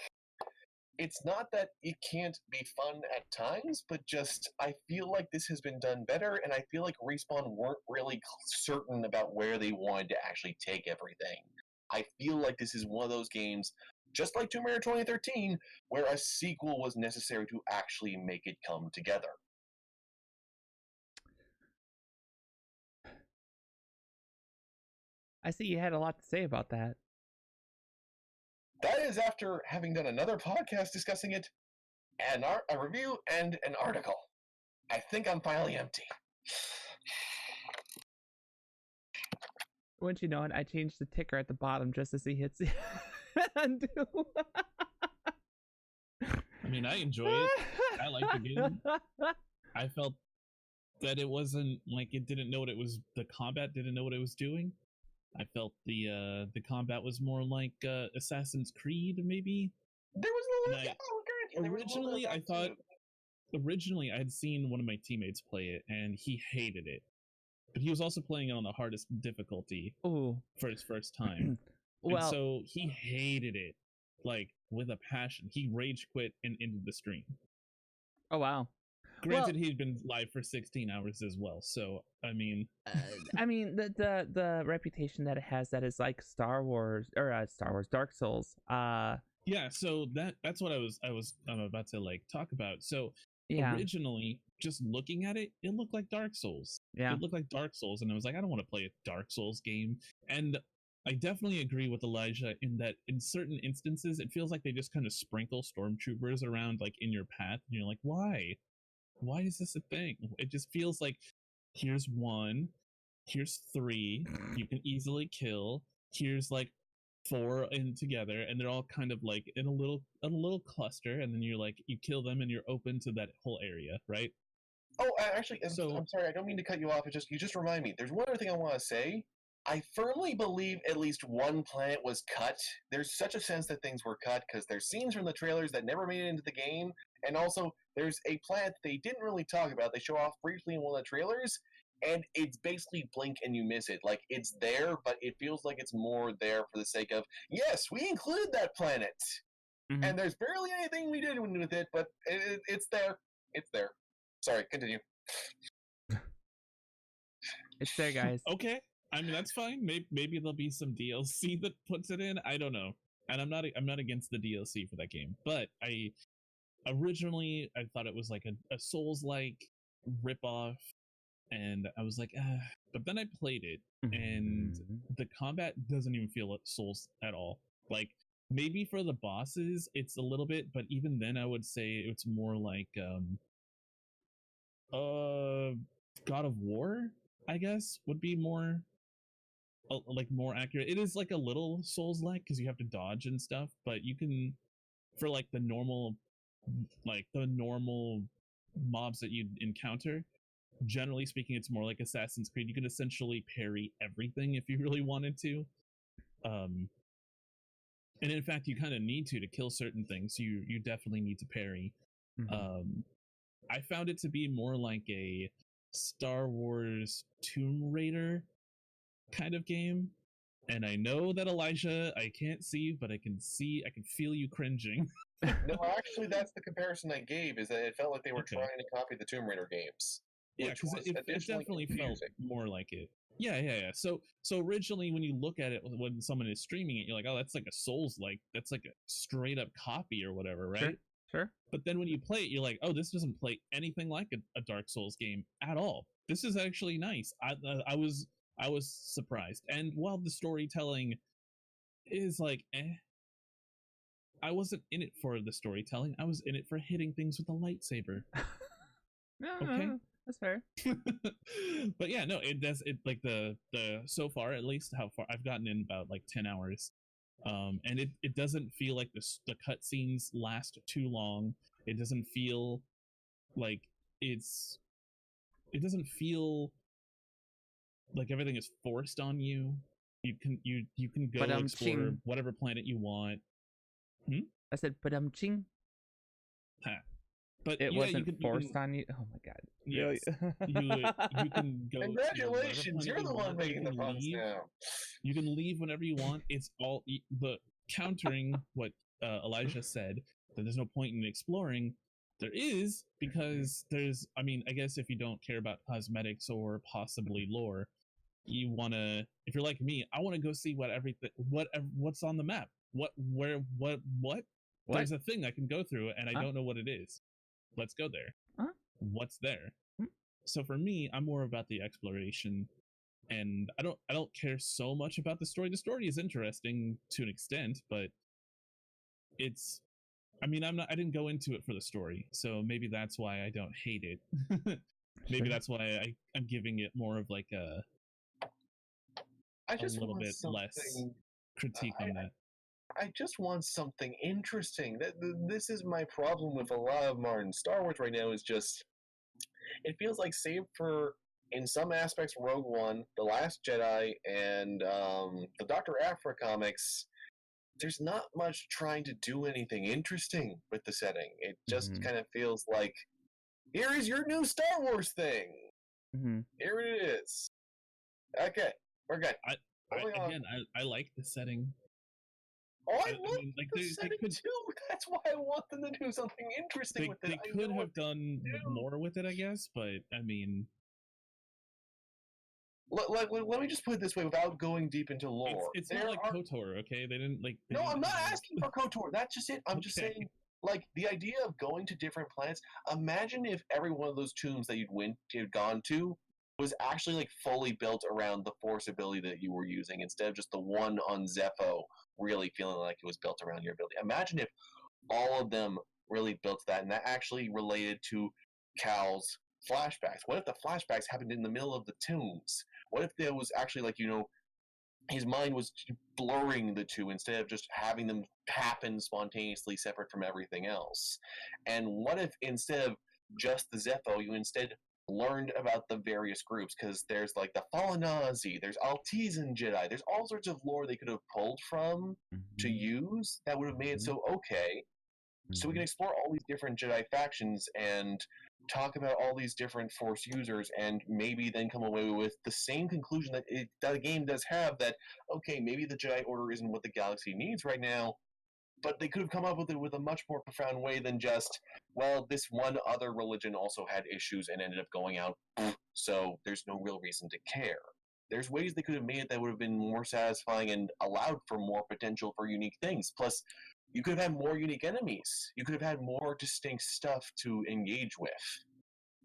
it's not that it can't be fun at times, but just I feel like this has been done better, and I feel like Respawn weren't really certain about where they wanted to actually take everything. I feel like this is one of those games, just like Tomb Raider 2013, where a sequel was necessary to actually make it come together. I see you had a lot to say about that. That is after having done another podcast discussing it, a review, and an article. I think I'm finally empty. Once you know it, I changed the ticker at the bottom just as he hits the undo. I mean, I enjoy it. I like the game. I felt that it wasn't like it didn't know what it was. The combat didn't know what it was doing. I felt the combat was more like Assassin's Creed, maybe. There was a little. Originally, I had seen one of my teammates play it, and he hated it. But he was also playing it on the hardest difficulty for his first time. And so he hated it, like, with a passion. He rage quit and ended the stream. Oh, wow. Granted, he'd been live for 16 hours as well, so, I mean... the reputation that it has, that is like Dark Souls. Yeah, so that's what I'm about to, like, talk about. So, originally, just looking at it, it looked like Dark Souls. Yeah. It looked like Dark Souls, and I was like, I don't want to play a Dark Souls game. And I definitely agree with Elijah in that in certain instances, it feels like they just kind of sprinkle stormtroopers around, like, in your path, and you're like, why? Why is this a thing? It just feels like, here's 1, here's 3, you can easily kill, here's, like, 4 in together, and they're all kind of like in a little cluster, and then you're like, you kill them and you're open to that whole area, right? Oh, actually, I'm sorry, I don't mean to cut you off. You just remind me. There's one other thing I want to say. I firmly believe at least one planet was cut. There's such a sense that things were cut because there's scenes from the trailers that never made it into the game, and also there's a planet they didn't really talk about. They show off briefly in one of the trailers, and it's basically blink and you miss it. Like, it's there, but it feels like it's more there for the sake of, yes, we included that planet. Mm-hmm. And there's barely anything we did with it, but it's there. It's there. Sorry, continue. It's there, guys. Okay. I mean, that's fine. Maybe there'll be some DLC that puts it in. I don't know. And I'm not against the DLC for that game. But I thought it was like a Souls-like ripoff. And I was like, but then I played it, and the combat doesn't even feel like Souls at all. Like, maybe for the bosses, it's a little bit, but even then I would say it's more like, God of War, I guess, would be more, more accurate. It is like a little Souls-like, because you have to dodge and stuff, but you can, for like the normal mobs that you'd encounter, generally speaking, it's more like Assassin's Creed. You can essentially parry everything if you really wanted to. And in fact, you kind of need to kill certain things. You definitely need to parry. Mm-hmm. I found it to be more like a Star Wars Tomb Raider kind of game. And I know that, Elijah, I can't see you, but I can feel you cringing. No, actually, that's the comparison I gave, is that it felt like they were trying to copy the Tomb Raider games. Yeah, because it definitely felt more like it. Yeah. So originally, when you look at it, when someone is streaming it, you're like, oh, that's like a Souls-like. That's like a straight up copy or whatever, right? Sure. But then when you play it, you're like, oh, this doesn't play anything like a Dark Souls game at all. This is actually nice. I was surprised. And while the storytelling is like, I wasn't in it for the storytelling. I was in it for hitting things with a lightsaber. Okay. That's fair. But yeah, no, it does. It like the so far, at least how far I've gotten in, about like 10 hours. And it doesn't feel like the cutscenes last too long. It doesn't feel like it doesn't feel like everything is forced on you. You can go explore whatever planet you want. I said, ching. But it wasn't forced on you. Oh my god! Yes, you can go. Congratulations, you're the one making the puns now. You can leave whenever you want. It's all the countering what Elijah said. then there's no point in exploring. There is, because there's, I mean, I guess if you don't care about cosmetics or possibly lore, you want to, if you're like me, I want to go see what's on the map. What? There's a thing I can go through and I don't know what it is. Let's go there. What's there? So for me, I'm more about the exploration, and I don't care so much about the story. The story is interesting to an extent, but it's, I mean, I didn't go into it for the story, so maybe that's why I don't hate it. Maybe that's why I'm giving it more of like a little bit less critique on that. I just want something interesting. This is my problem with a lot of modern Star Wars right now, is just, it feels like, save for, in some aspects, Rogue One, The Last Jedi, and the Dr. Aphra comics, there's not much trying to do anything interesting with the setting. It just kind of feels like, here is your new Star Wars thing. Here it is. Okay, we're good. I like the setting. Oh, I love the setting too. That's why I want them to do something interesting with it. They could have done more with it, I guess, but I mean, let me just put it this way, without going deep into lore. It's not like KOTOR, okay? They didn't like. No, I'm not asking for KOTOR. That's just it. I'm just saying, like, the idea of going to different planets. Imagine if every one of those tombs that you'd gone to was actually like fully built around the Force ability that you were using, instead of just the one on Zepho really feeling like it was built around your ability. Imagine if all of them really built that, and that actually related to Cal's flashbacks. What if the flashbacks happened in the middle of the tombs? What if there was actually, like, his mind was blurring the two instead of just having them happen spontaneously separate from everything else? And what if instead of just the Zepho, you instead learned about the various groups? Because there's like the Fallen Nazi, there's Altisan Jedi, there's all sorts of lore they could have pulled from to use that would have made it so okay. So we can explore all these different Jedi factions and talk about all these different Force users, and maybe then come away with the same conclusion that the game does have, that, okay, maybe the Jedi Order isn't what the galaxy needs right now, but they could have come up with it with a much more profound way than just, well, this one other religion also had issues and ended up going out, so there's no real reason to care. There's ways they could have made it that would have been more satisfying and allowed for more potential for unique things. Plus, you could have had more unique enemies. You could have had more distinct stuff to engage with.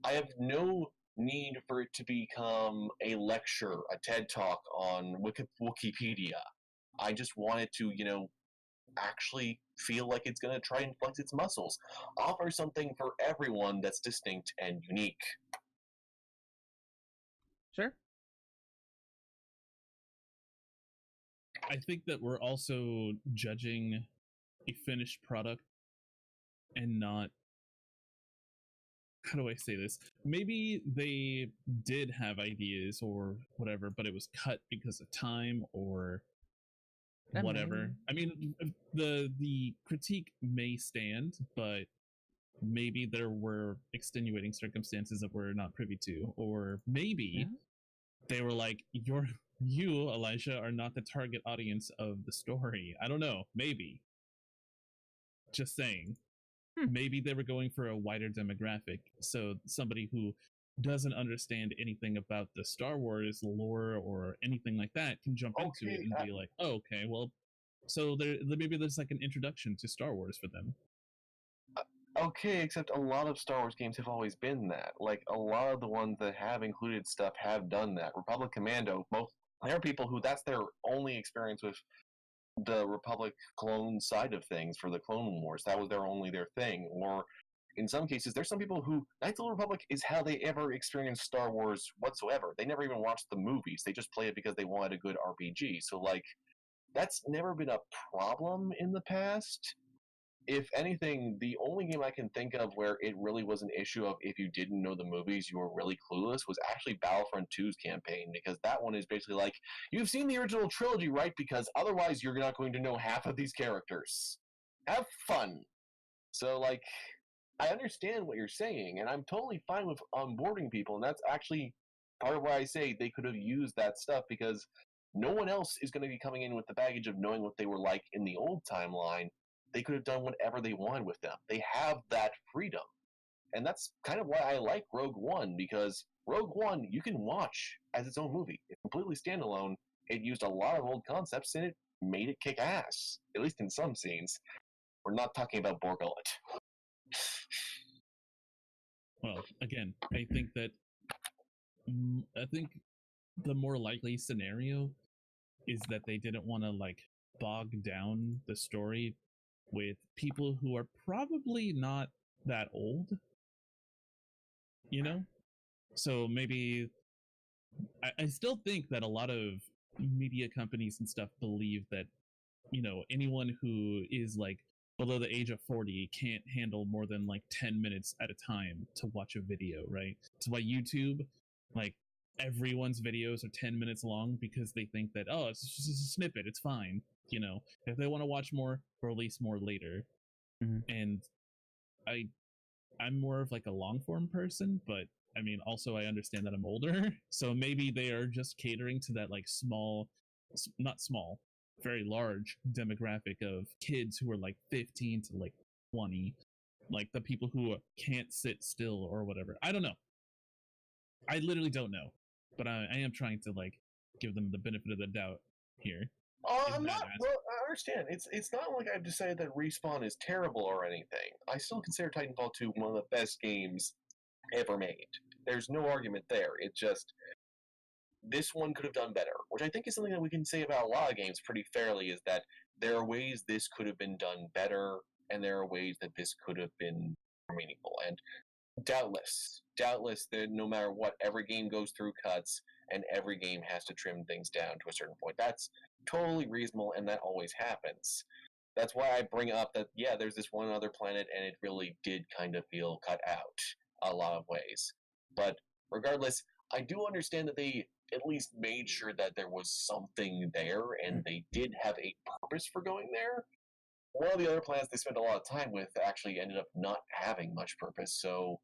I have no need for it to become a lecture, a TED Talk on Wikipedia. I just want it to, actually feel like it's going to try and flex its muscles. Offer something for everyone that's distinct and unique. Sure. I think that we're also judging a finished product and not, how do I say this? Maybe they did have ideas or whatever, but it was cut because of time or whatever. I mean, the critique may stand, but maybe there were extenuating circumstances that we're not privy to, or maybe they were like, you, Elijah, are not the target audience of the story. I don't know. Maybe. Just saying. Maybe they were going for a wider demographic, so somebody who doesn't understand anything about the Star Wars lore or anything like that can jump into it and be like, oh, okay, well, so maybe there's like an introduction to Star Wars for them. Okay, except a lot of Star Wars games have always been that. Like, a lot of the ones that have included stuff have done that. Republic Commando, there are people who that's their only experience with the Republic clone side of things for the Clone Wars. That was their thing. Or in some cases, there's some people who Knights of the Republic is how they ever experienced Star Wars whatsoever. They never even watched the movies. They just play it because they wanted a good RPG. So, like, that's never been a problem in the past. If anything, the only game I can think of where it really was an issue of if you didn't know the movies, you were really clueless, was actually Battlefront 2's campaign, because that one is basically like, you've seen the original trilogy, right? Because otherwise you're not going to know half of these characters. Have fun. So, like, I understand what you're saying, and I'm totally fine with onboarding people, and that's actually part of why I say they could have used that stuff, because no one else is going to be coming in with the baggage of knowing what they were like in the old timeline. they could have done whatever they wanted with them. They have that freedom. And that's kind of why I like Rogue One, because Rogue One you can watch as its own movie. It's completely standalone. It used a lot of old concepts and it made it kick ass, at least in some scenes. We're not talking about Borgullet. Well, again, I think the more likely scenario is that they didn't want to like bog down the story with people who are probably not that old, you know? So maybe I still think that a lot of media companies and stuff believe that, you know, anyone who is like below the age of 40 can't handle more than like 10 minutes at a time to watch a video, right? That's why YouTube, like, everyone's videos are 10 minutes long, because they think that, oh, it's just a snippet, it's fine. You know, if they want to watch more, release more later. Mhm. And I'm more of like a long form person, but I mean, also I understand that I'm older, so maybe they are just catering to that like not small, very large demographic of kids who are like 15 to like 20, like the people who can't sit still or whatever. I don't know. I literally don't know, but I am trying to like give them the benefit of the doubt here. I'm not. Well, I understand. It's not like I've decided that Respawn is terrible or anything. I still consider Titanfall 2 one of the best games ever made. There's no argument there. It's just this one could have done better, which I think is something that we can say about a lot of games pretty fairly. Is that there are ways this could have been done better, and there are ways that this could have been more meaningful. And doubtless, that no matter what, every game goes through cuts, and every game has to trim things down to a certain point. That's totally reasonable, and that always happens. That's why I bring up that, yeah, there's this one other planet, and it really did kind of feel cut out a lot of ways. But regardless, I do understand that they at least made sure that there was something there, and they did have a purpose for going there. One of the other planets they spent a lot of time with actually ended up not having much purpose, so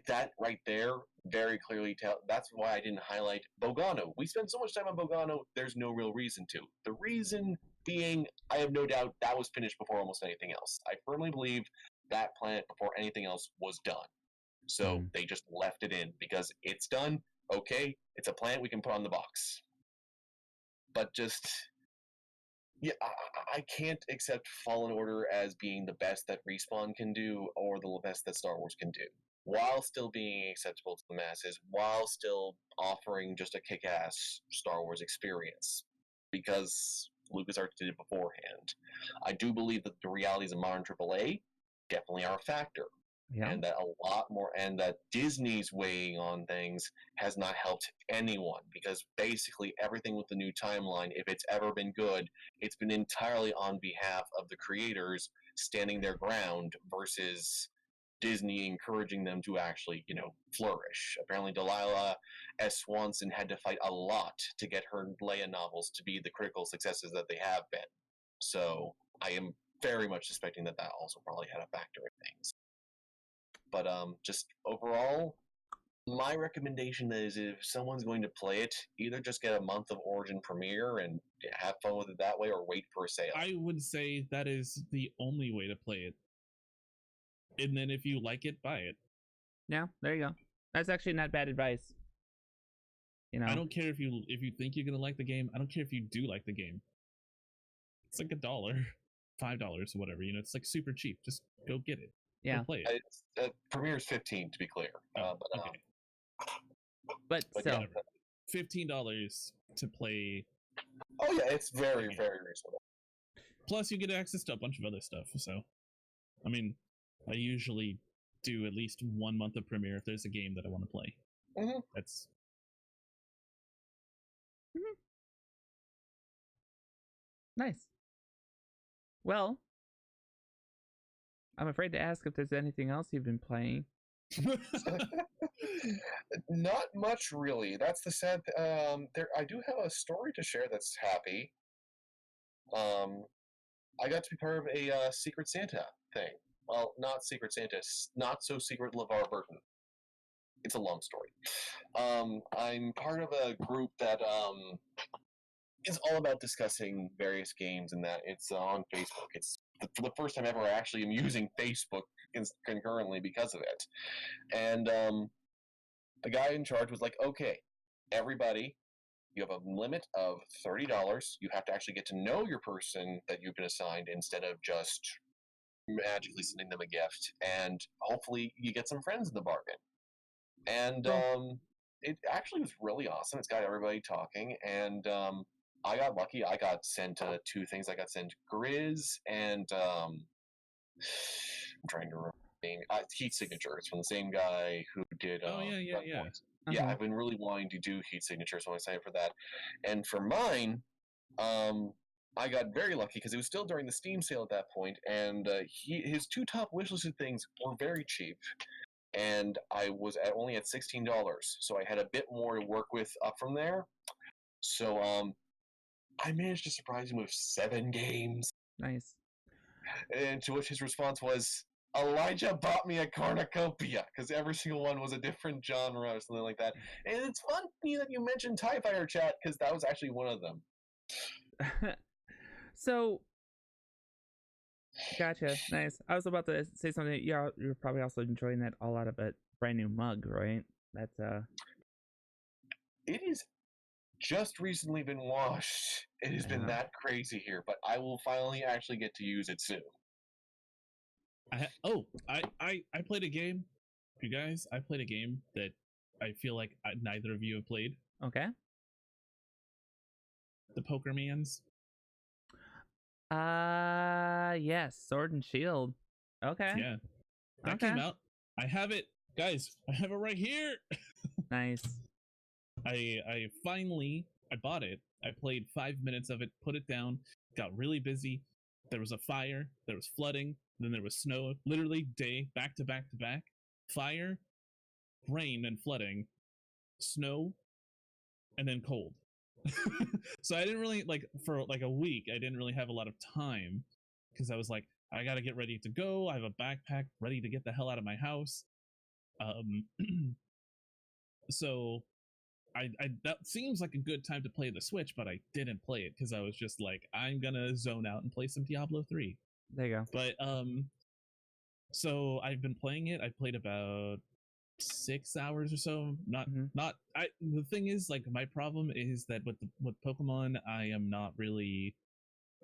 that right there very clearly that's why I didn't highlight Bogano. We spent so much time on Bogano, there's no real reason to. The reason being, I have no doubt that was finished before almost anything else. I firmly believe that planet before anything else was done. So they just left it in because it's done. Okay, it's a planet we can put on the box. But just, yeah, I can't accept Fallen Order as being the best that Respawn can do or the best that Star Wars can do, while still being acceptable to the masses, while still offering just a kick-ass Star Wars experience, because LucasArts did it beforehand. I do believe that the realities of modern AAA definitely are a factor. Yeah. And that a lot more, and that Disney's weighing on things has not helped anyone, because basically everything with the new timeline, if it's ever been good, it's been entirely on behalf of the creators standing their ground versus Disney encouraging them to actually, flourish. Apparently Delilah S. Swanson had to fight a lot to get her Leia novels to be the critical successes that they have been. So I am very much suspecting that also probably had a factor in things. But just overall, my recommendation is if someone's going to play it, either just get a month of Origin Premiere and have fun with it that way, or wait for a sale. I would say that is the only way to play it. And then if you like it, buy it. Yeah, there you go. That's actually not bad advice. I don't care if you think you're gonna like the game. I don't care if you do like the game. It's like $1, $5, whatever. It's like super cheap. Just go get it. Yeah, play it. Premiere is $15 to be clear. But still, $15 to play. Oh yeah, it's very, very reasonable. Plus, you get access to a bunch of other stuff. So, I mean, I usually do at least 1 month of Premiere if there's a game that I want to play. Mm-hmm. That's. Nice. Well, I'm afraid to ask if there's anything else you've been playing. Not much, really. That's the sad. I do have a story to share that's happy. I got to be part of a Secret Santa thing. Well, not Secret Santa, not so secret LeVar Burton. It's a long story. I'm part of a group that is all about discussing various games, and that it's on Facebook. It's for the first time ever I actually am using Facebook concurrently because of it. And the guy in charge was like, okay, everybody, you have a limit of $30. You have to actually get to know your person that you've been assigned instead of just magically sending them a gift. And hopefully you get some friends in the bargain. And it actually was really awesome. It's got everybody talking. And I got lucky. I got sent two things. I got sent Grizz and I'm trying to remember. Heat signatures from the same guy who did. Yeah, I've been really wanting to do heat signatures, so I signed up for that. And for mine, I got very lucky because it was still during the Steam sale at that point, and his two top wishlisted things were very cheap, and I was only at $16, so I had a bit more to work with up from there. So I managed to surprise him with 7 games. Nice. And to which his response was, Elijah bought me a cornucopia, because every single one was a different genre or something like that. And it's funny that you mentioned TIE Fighter, chat, because that was actually one of them. So, gotcha. Nice. I was about to say something. Yeah, you're probably also enjoying that all out of a brand new mug, right? That's It is just recently been washed. It has been that crazy here, but I will finally actually get to use it soon. I played a game, you guys. I played a game that I feel like neither of you have played. Okay. The Pokermans. Yes, Sword and Shield. Okay. Yeah, that came out. I have it, guys. I have it right here. Nice. I finally bought it. I played 5 minutes of it, put it down, got really busy. There was a fire, there was flooding, then there was snow, literally day back to back to back. Fire, rain and flooding, snow, and then cold. So I didn't really, for like a week, I didn't really have a lot of time because I was like, I gotta get ready to go. I have a backpack ready to get the hell out of my house. So I that seems like a good time to play the Switch, but I didn't play it because I was just like, I'm gonna zone out and play some Diablo 3. There you go. But so I've been playing it. I played about 6 hours or so. The thing is, like, my problem is that with Pokemon, I am not really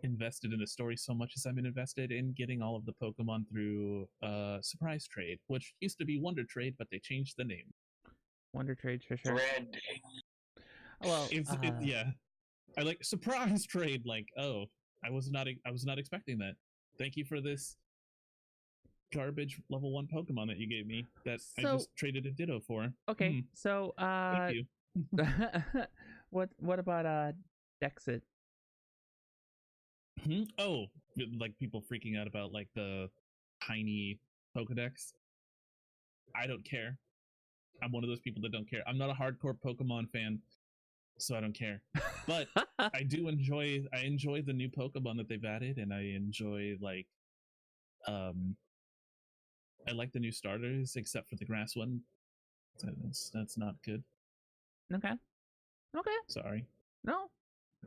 invested in the story so much as I'm invested in getting all of the Pokemon through Surprise Trade, which used to be Wonder Trade, but they changed the name. Wonder Trade, for sure. Branding. Well, yeah. I like Surprise Trade. Like, oh, I was not expecting that. Thank you for this garbage level 1 Pokemon that you gave me that I just traded a Ditto for. Okay, so thank you. what about Dexit? Oh, like people freaking out about like the tiny Pokedex. I don't care. I'm one of those people that don't care. I'm not a hardcore Pokemon fan, so I don't care. But I enjoy the new Pokemon that they've added, and I enjoy I like the new starters, except for the grass one. That's not good. Okay. Sorry. No.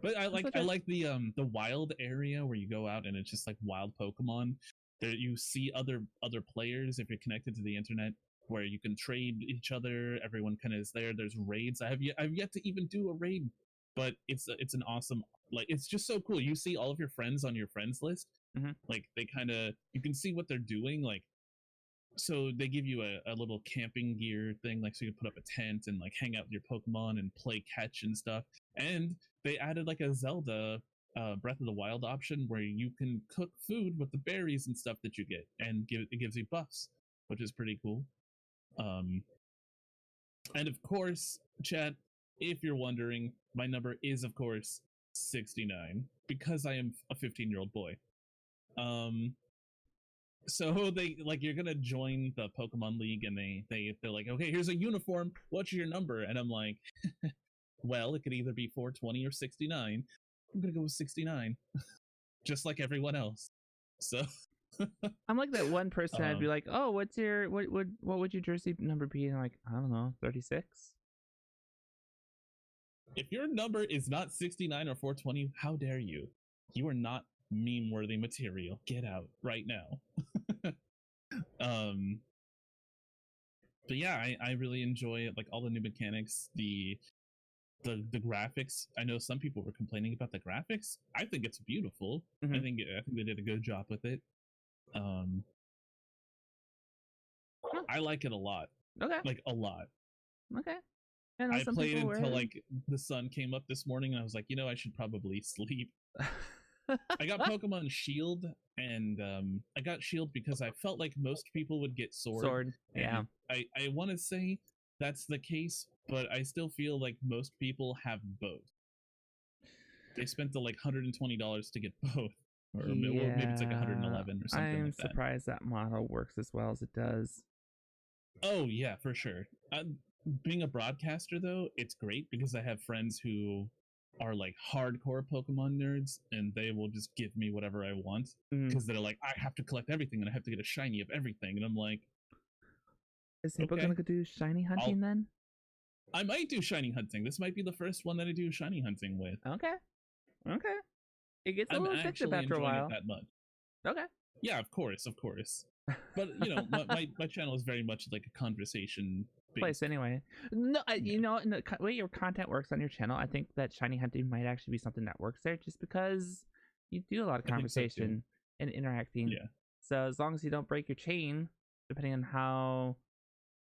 But I like the wild area where you go out and it's just like wild Pokemon. There you see other players if you're connected to the internet, where you can trade each other. Everyone kind of is there. There's raids. I've yet to even do a raid, but it's an awesome, like, it's just so cool. You see all of your friends on your friends list. Mm-hmm. Like they kind of, you can see what they're doing. Like, so they give you a little camping gear thing, like, so you can put up a tent and like hang out with your Pokemon and play catch and stuff. And they added like a Zelda Breath of the Wild option where you can cook food with the berries and stuff that you get, and it gives you buffs, which is pretty cool. And of course, chat, if you're wondering, my number is of course 69 because I am a 15-year-old boy. So they, like, you're gonna join the Pokemon League, and they're like, okay, here's a uniform. What's your number? And I'm like, well, it could either be 420 or 69. I'm gonna go with 69, just like everyone else. So I'm like that one person. I'd be like, oh, what would your jersey number be? And I'm like, I don't know, 36. If your number is not 69 or 420, how dare you? You are not meme-worthy material. Get out right now. But yeah, I really enjoy it. Like all the new mechanics, the graphics. I know some people were complaining about the graphics. I think it's beautiful. Mhm. I think they did a good job with it. I like it a lot. Okay. Like a lot. Okay. And I some played people until were... like the sun came up this morning, and I was like, I should probably sleep. I got Pokemon Shield, and I got Shield because I felt like most people would get Sword. Yeah. I want to say that's the case, but I still feel like most people have both. They spent the like $120 to get both, or maybe it's like 111 or something. I'm surprised that model works as well as it does. Oh yeah, for sure. Being a broadcaster though, it's great because I have friends who are like hardcore Pokemon nerds, and they will just give me whatever I want because they're like, I have to collect everything and I have to get a shiny of everything, and I'm like, is Saber gonna do shiny hunting then? I might do shiny hunting. This might be the first one that I do shiny hunting with. Okay. It gets a little addictive after a while. It that much. Okay. Yeah, of course. But my channel is very much like a conversation place anyway. No, in the way your content works on your channel, I think that shiny hunting might actually be something that works there, just because you do a lot of conversation and interacting. Yeah. So as long as you don't break your chain, depending on how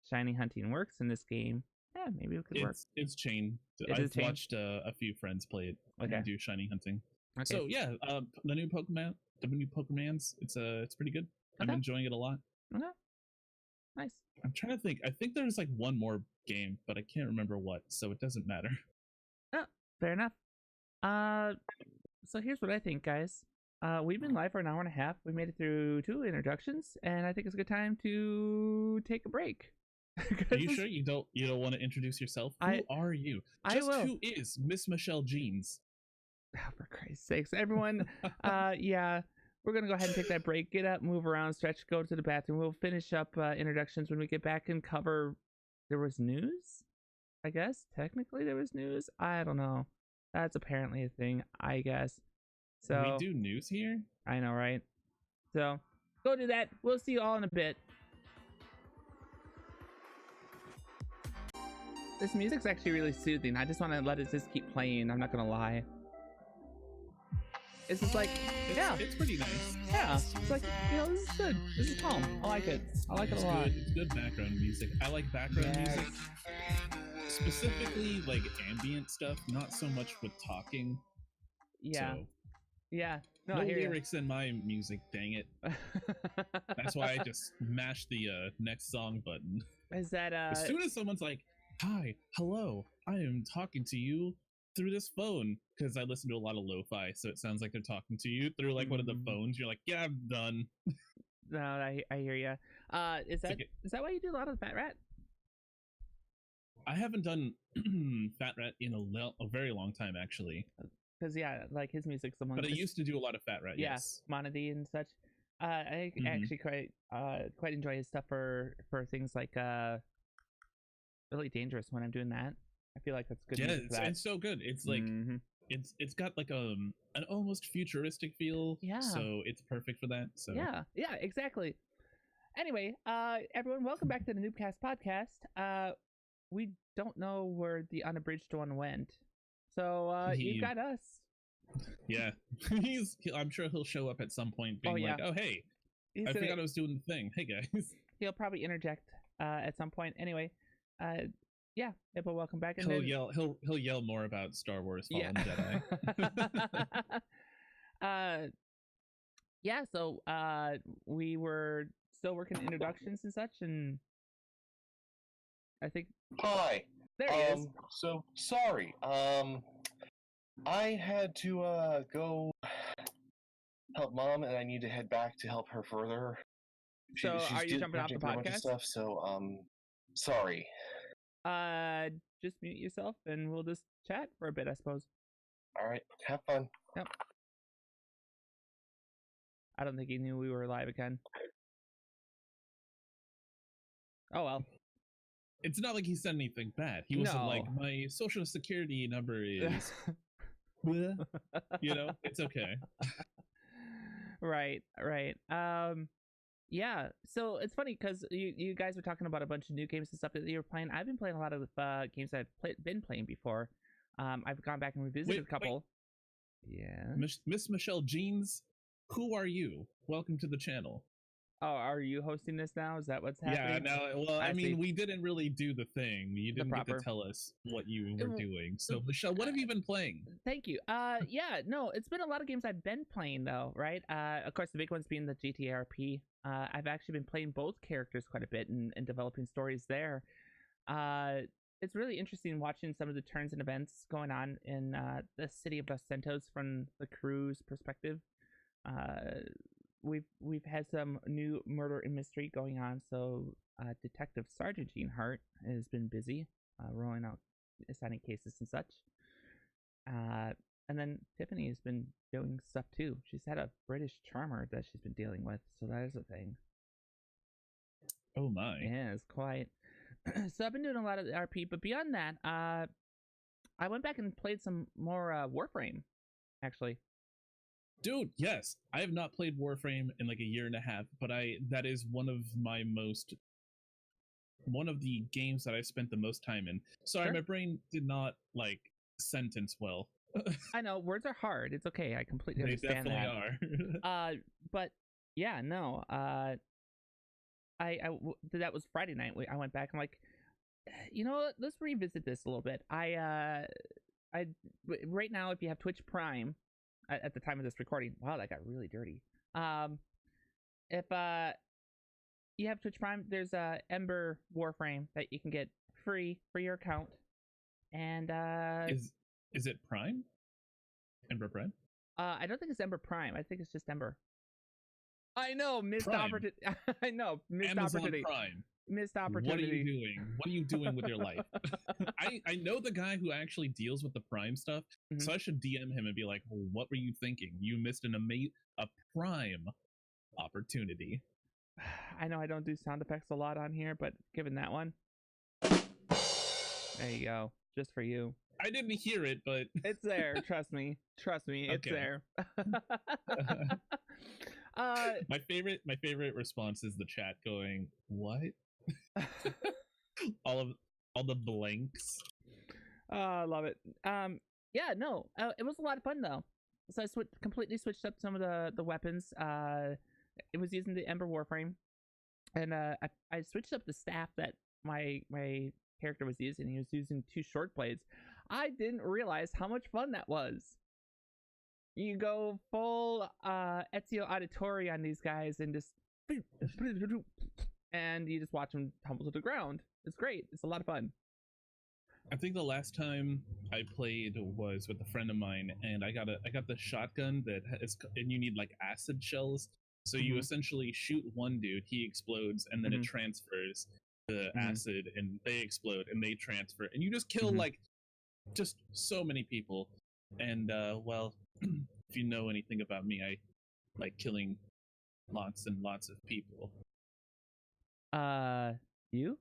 shiny hunting works in this game, yeah, maybe it could work. It's chain. I've watched a few friends play it and do shiny hunting. Okay. So yeah, the new Pokemans, it's pretty good. I'm enjoying it a lot. Okay. Nice. I'm trying to think. I think there's like one more game, but I can't remember what, so it doesn't matter. Oh, fair enough. So here's what I think, guys. We've been live for an hour and a half. We made it through 2 introductions, and I think it's a good time to take a break. Are you sure you don't want to introduce yourself? Who are you? Who is Miss Michelle Jeans? Oh, for Christ's sakes, everyone. Yeah. We're going to go ahead and take that break, get up, move around, stretch, go to the bathroom. We'll finish up introductions when we get back and cover... There was news? I guess. Technically, there was news. I don't know. That's apparently a thing, I guess. So we do news here? I know, right? So go do that. We'll see you all in a bit. This music's actually really soothing. I just want to let it just keep playing. I'm not going to lie. It's just like, it's pretty nice. Yeah, it's like, this is good. This is calm. I like it. I like it a lot. It's good background music. I like background music. Specifically, like ambient stuff, not so much with talking. Yeah. So, yeah. No lyrics in my music, dang it. That's why I just mash the next song button. Is that as soon as someone's like, hi, hello, I am talking to you through this phone, because I listen to a lot of lo-fi, so it sounds like they're talking to you through like one of the phones. You're like, yeah, I'm done. No, I hear you. Is that why you do a lot of Fat Rat? I haven't done Fat Rat in a very long time, actually. Because like his music's the one. But I used to do a lot of Fat Rat. Yeah, yes. Monody and such. I actually quite enjoy his stuff for things like Really Dangerous when I'm doing that. I feel like that's good. Yeah, it's so good. It's like it's got like an almost futuristic feel. Yeah. So it's perfect for that. So yeah, exactly. Anyway, everyone, welcome back to the Newbcast Podcast. We don't know where the unabridged one went, so you've got us. Yeah, I'm sure he'll show up at some point, being like, "Oh hey, I forgot I was doing the thing. Hey guys." He'll probably interject at some point. Anyway, yeah, but welcome back. And he'll yell more about Star Wars Fallen Jedi. Yeah, so we were still working introductions and such, and I think hi. There he is. So sorry. I had to go help Mom, and I need to head back to help her further. So are you jumping off the podcast? Stuff, so sorry. Just mute yourself, and we'll just chat for a bit, I suppose. All right, have fun. Yep. I don't think he knew we were live again. Oh well. It's not like he said anything bad. He wasn't like, my social security number is, it's okay. Right. Yeah, so it's funny because you guys were talking about a bunch of new games and stuff that you were playing. I've been playing a lot of games I've been playing before. I've gone back and revisited a couple. Yeah. Miss Michelle Jeans, who are you? Welcome to the channel. Oh, are you hosting this now? Is that what's happening? Yeah, no, well, I mean, we didn't really do the thing. You didn't get to tell us what you were doing. So, Michelle, what have you been playing? Thank you. Yeah, no, it's been a lot of games I've been playing, though, right? Of course, the big ones being the GTA RP. I've actually been playing both characters quite a bit and developing stories there. It's really interesting watching some of the turns and events going on in the city of Los Santos from the crew's perspective. We've had some new murder and mystery going on, so Detective Sergeant Gene Hart has been busy rolling out assigning cases and such. And then Tiffany has been doing stuff too. She's had a British charmer that she's been dealing with, so that is a thing. Oh my. Yeah, it's quite. So I've been doing a lot of the RP, but beyond that, I went back and played some more Warframe, actually. Dude, yes. I have not played Warframe in like a year and a half, but that is one of the games that I spent the most time in. Sorry, sure. My brain did not like sentence well. I know, words are hard. It's okay. I completely understand that. They definitely are. But yeah, no. That was Friday night. I went back and like, you know what? Let's revisit this a little bit. I right now, if you have Twitch Prime, at the time of this recording, wow, that got really dirty. If you have Twitch Prime, there's a Ember Warframe that you can get free for your account. And is it Prime? Ember Prime? I don't think it's Ember Prime. I think it's just Ember. I know, missed opportunity. I know, missed Amazon opportunity. Prime. Missed opportunity. What are you doing? What are you doing with your life? I know the guy who actually deals with the Prime stuff, so I should DM him and be like, well, what were you thinking? You missed a Prime opportunity. I know I don't do sound effects a lot on here, but given that one, there you go, just for you. I didn't hear it, but it's there. Trust me, it's there. My favorite response is the chat going, "What?" all the blanks. I love it. Yeah, no, it was a lot of fun though. So I completely switched up some of the weapons. It was using the Ember Warframe, and I switched up the staff that my character was using. He was using 2 short blades. I didn't realize how much fun that was. You go full Ezio Auditore on these guys and just and you just watch them tumble to the ground. It's great. It's a lot of fun. I think the last time I played was with a friend of mine, and I got the shotgun that has, and you need like acid shells. So you essentially shoot one dude, he explodes, and then it transfers the acid, and they explode, and they transfer, and you just kill like just so many people. And well, if you know anything about me, I like killing lots and lots of people. You?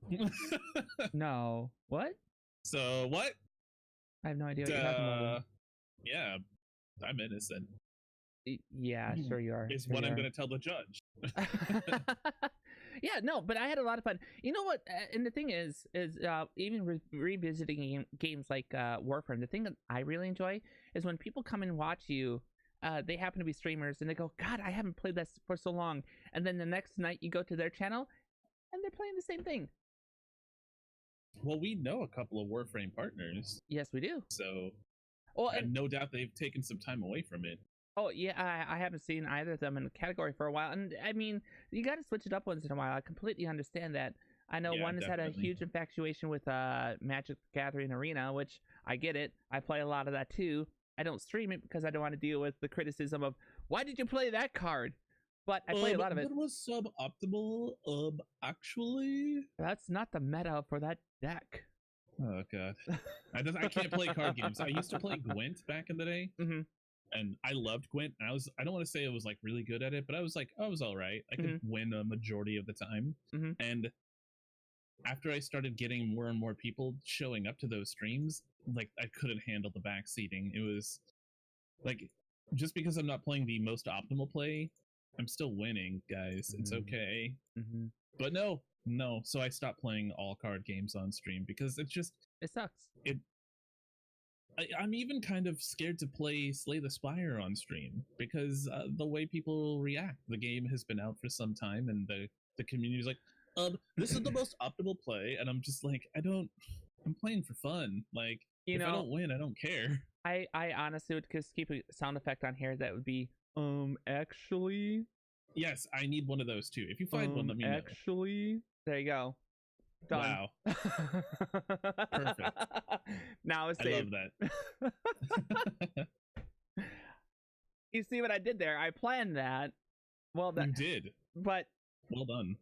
No. What? So what? I have no idea what you're talking about. Yeah, I'm innocent. Yeah, sure you are. Is what I'm going to tell the judge. Yeah, no, but I had a lot of fun. You know what? And the thing is even revisiting games like Warframe, the thing that I really enjoy is when people come and watch you. They happen to be streamers, and they go, "God, I haven't played this for so long." And then the next night, you go to their channel, and they're playing the same thing. Well, we know a couple of Warframe partners. Yes, we do. So, well, and no doubt they've taken some time away from it. Oh, yeah, I haven't seen either of them in the category for a while. And, I mean, you got to switch it up once in a while. I completely understand that. I know one has had a huge infatuation with Magic the Gathering Arena, which I get it. I play a lot of that, too. I don't stream it because I don't want to deal with the criticism of, why did you play that card? But I play a lot of it. It was suboptimal, actually. That's not the meta for that deck. Oh, God. I can't play card games. I used to play Gwent back in the day. And I loved Gwent. And I don't want to say I was like really good at it, but I was all right. I could win a majority of the time. And after I started getting more and more people showing up to those streams, like I couldn't handle the backseating. It was like, just because I'm not playing the most optimal play, I'm still winning, guys. It's okay. But no. So I stopped playing all card games on stream because it sucks. I'm even kind of scared to play Slay the Spire on stream because the way people react. The game has been out for some time, and the community is like, this is the most optimal play, and I'm just like, I'm playing for fun. Like, if I don't win, I don't care. I honestly would just keep a sound effect on here that would be, actually. Yes, I need one of those too. If you find one, let me know. Actually, there you go. Done. Wow. Perfect. Now it's saved. I love that. You see what I did there? I planned that. Well, you did. But well done.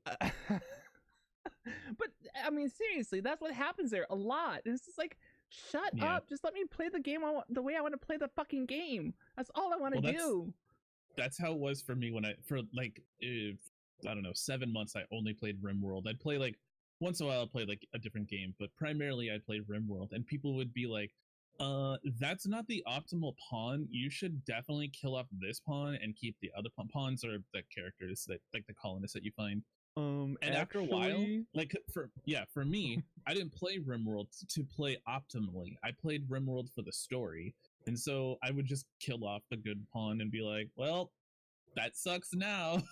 But I mean, seriously, that's what happens there a lot. It's just like, shut up. Just let me play the game the way I want to play the fucking game. That's all I want to do. That's how it was for me when I don't know, 7 months I only played RimWorld. I'd play like once in a while I'd play like a different game, but primarily I'd play RimWorld, and people would be like, that's not the optimal pawn. You should definitely kill off this pawn and keep the other pawns are the characters that like the colonists that you find. And after a while, like for me, I didn't play RimWorld to play optimally. I played RimWorld for the story. And so I would just kill off the good pawn and be like, well, that sucks now.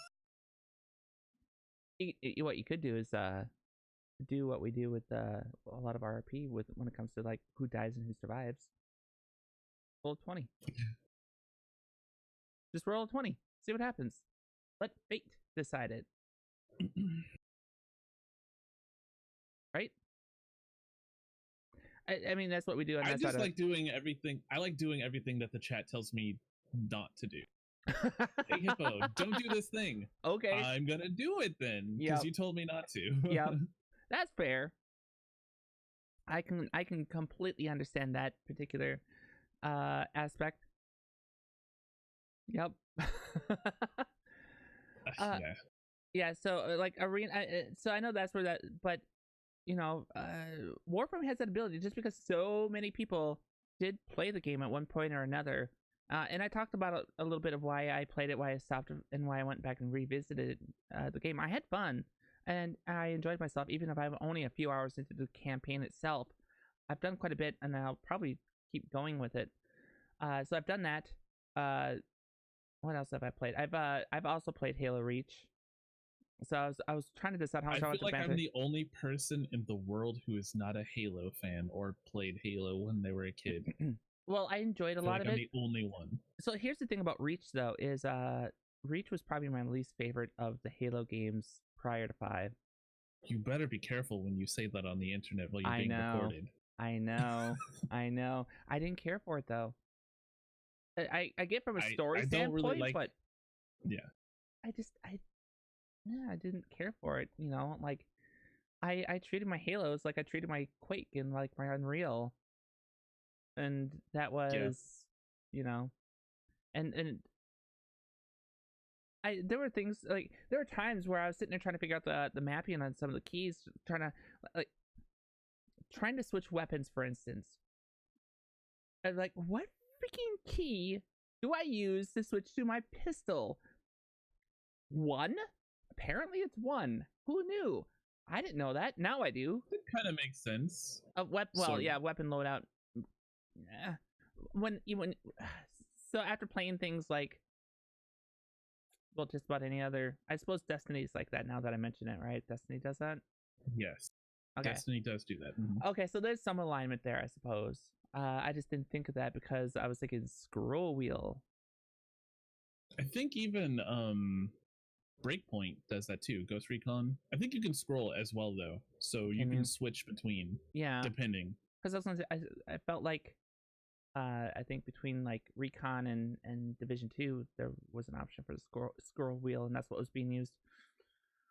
What you could do is do what we do with a lot of RP when it comes to like who dies and who survives. Roll 20. Just roll 20. See what happens. Let fate decide it. Right? I mean, that's what we do. On I just like doing everything. I like doing everything that the chat tells me not to do. Hey Hippo, don't do this thing. Okay, I'm gonna do it then because you told me not to. Yep, that's fair. I can completely understand that particular aspect. Yep. Yeah. So like arena. So I know that's where that, but you know, Warframe has that ability just because so many people did play the game at one point or another. And I talked about a little bit of why I played it, why I stopped, and why I went back and revisited the game. I had fun, and I enjoyed myself, even if I'm only a few hours into the campaign itself. I've done quite a bit, and I'll probably keep going with it. So I've done that. What else have I played? I've also played Halo Reach. So I was trying to decide how much I want to feel like I'm the only person in the world who is not a Halo fan or played Halo when they were a kid. Well, I enjoyed a lot of it. I'm the only one. So here's the thing about Reach, though, is Reach was probably my least favorite of the Halo games prior to 5. You better be careful when you say that on the internet while you're being recorded. I know. I didn't care for it, though. I get from a story standpoint, really like, but yeah, I didn't care for it. You know, like I treated my Halos like I treated my Quake and like my Unreal. And that was, you know, and there were things like there were times where I was sitting there trying to figure out the mapping on some of the keys, trying to switch weapons, for instance. I was like, what freaking key do I use to switch to my pistol? 1? Apparently it's 1. Who knew? I didn't know that. Now I do. It kind of makes sense. Weapon loadout. Yeah. So after playing things like, well, just about any other, I suppose Destiny's like that now that I mention it, right? Destiny does that? Yes. Okay. Destiny does do that. Okay, so there's some alignment there, I suppose. I just didn't think of that because I was thinking scroll wheel. I think even Breakpoint does that too. Ghost Recon. I think you can scroll as well though, so you can switch between. Yeah. Depending. Because I was gonna say, I felt like, I think between like Recon and Division 2, there was an option for the scroll wheel, and that's what was being used.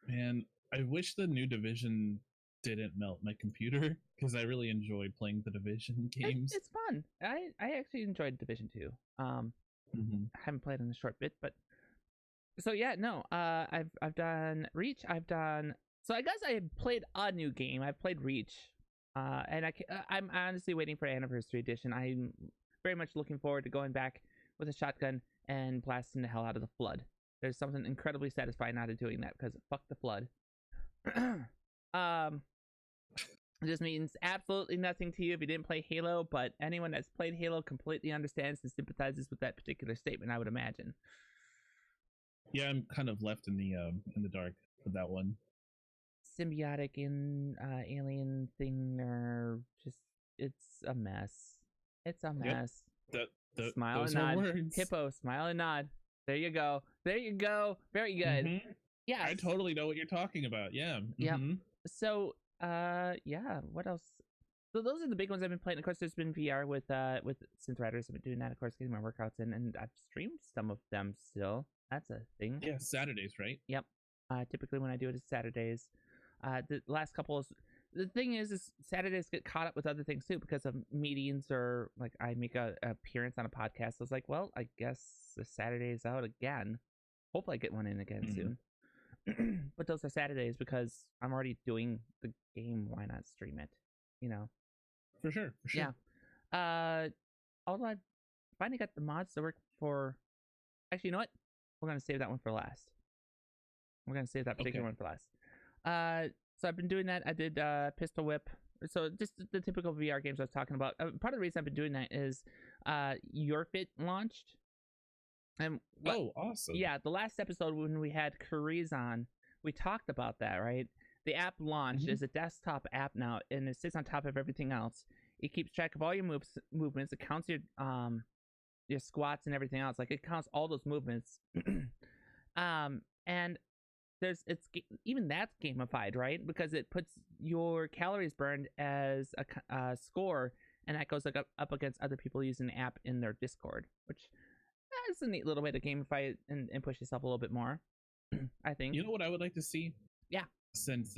Man, I wish the new Division didn't melt my computer because I really enjoyed playing the Division games. It's fun. I actually enjoyed Division 2. I haven't played in a short bit, but so yeah, no. I've done Reach. I've done So I guess I played a new game. I played Reach, and I'm honestly waiting for Anniversary Edition. I'm very much looking forward to going back with a shotgun and blasting the hell out of the Flood. There's something incredibly satisfying out of doing that because fuck the Flood. It just means absolutely nothing to you if you didn't play Halo, but anyone that's played Halo completely understands and sympathizes with that particular statement, I would imagine. Yeah, I'm kind of left in the dark with that one. Symbiotic and alien thing are just, it's a mess. It's a mess. Yep. Smile and nod. Words. Hippo, smile and nod. There you go. There you go. Very good. Mm-hmm. Yeah. I totally know what you're talking about. Yeah. Yeah. So, yeah, what else? So those are the big ones I've been playing. Of course, there's been VR with Synth Riders. I've been doing that, of course, getting my workouts in, and I've streamed some of them still. That's a thing. Yeah, Saturdays, right? Yep. Typically when I do it, it's Saturdays. The last couple is, the thing is Saturdays get caught up with other things too because of meetings, or like I make a appearance on a podcast. So I was like, well, I guess the Saturday's out again. Hopefully I get one in again soon. But those are Saturdays because I'm already doing the game. Why not stream it? You know? For sure. Yeah. Although I finally got the mods to work for. Actually, you know what? We're gonna save that one for last. We're gonna save that particular one for last. So I've been doing that. I did Pistol Whip. So just the typical VR games I was talking about. Part of the reason I've been doing that is Your Fit launched. And awesome. Yeah, the last episode when we had Cariz on, we talked about that, right? The app launched is a desktop app now, and it sits on top of everything else. It keeps track of all your movements. It counts your squats and everything else. Like, it counts all those movements. And even that's gamified, right? Because it puts your calories burned as a score, and that goes like up against other people using the app in their Discord, which is a neat little way to gamify it and push yourself a little bit more. I think. You know what I would like to see? Yeah. Since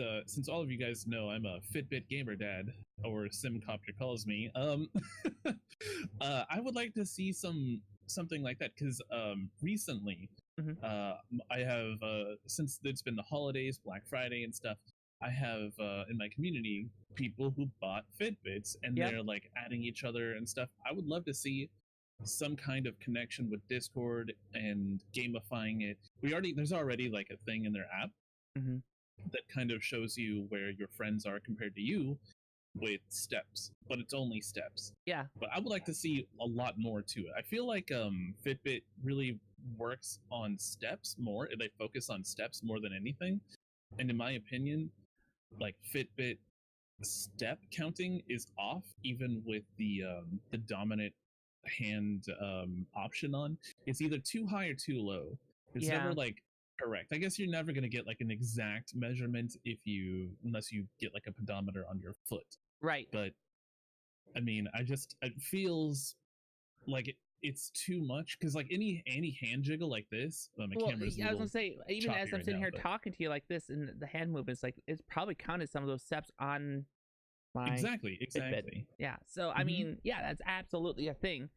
all of you guys know I'm a Fitbit gamer dad, or Simcopter calls me, I would like to see something like that, because recently I have since it's been the holidays, Black Friday and stuff, I have in my community people who bought Fitbits, and they're like adding each other and stuff. I would love to see some kind of connection with Discord and gamifying it. There's already like a thing in their app that kind of shows you where your friends are compared to you with steps, but it's only steps. Yeah. But I would like to see a lot more to it. I feel like Fitbit really works on steps more. They focus on steps more than anything. And in my opinion, like, Fitbit step counting is off, even with the dominant hand option on. It's either too high or too low. It's never like correct. I guess you're never going to get like an exact measurement unless you get like a pedometer on your foot. Right. But I mean, it feels like it's too much, because like any hand jiggle like this, my camera's I was gonna say, even as I'm sitting here talking to you like this, and the hand movements, like, it's probably counted some of those steps on my exactly Fitbit. Yeah. So I mean, yeah, that's absolutely a thing,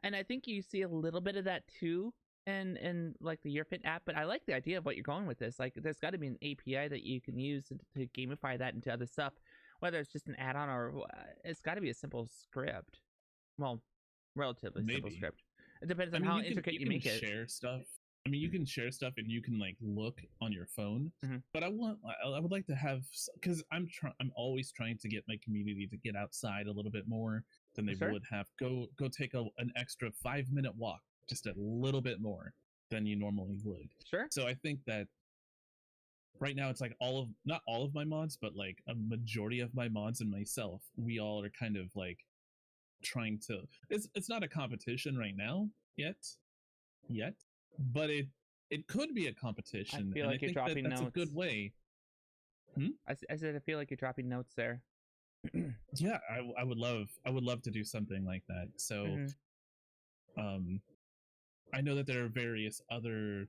and I think you see a little bit of that too in like the Your Fit app. But I like the idea of what you're going with this. Like, there's got to be an API that you can use to gamify that into other stuff, whether it's just an add-on or it's got to be a simple script. Well, relatively simple script. It depends on how intricate you make it. Share stuff. I mean, you can share stuff and you can like look on your phone. But I would like to have, because I'm always trying to get my community to get outside a little bit more than they would have. Go take an extra 5-minute walk, just a little bit more than you normally would. Sure. So I think that right now it's like not all of my mods, but like a majority of my mods and myself, we all are kind of like trying to, it's not a competition right now yet, but it could be a competition. I feel like you're dropping notes. That's a good way. I said I feel like you're dropping notes there. Yeah, I would love to do something like that. So I know that there are various other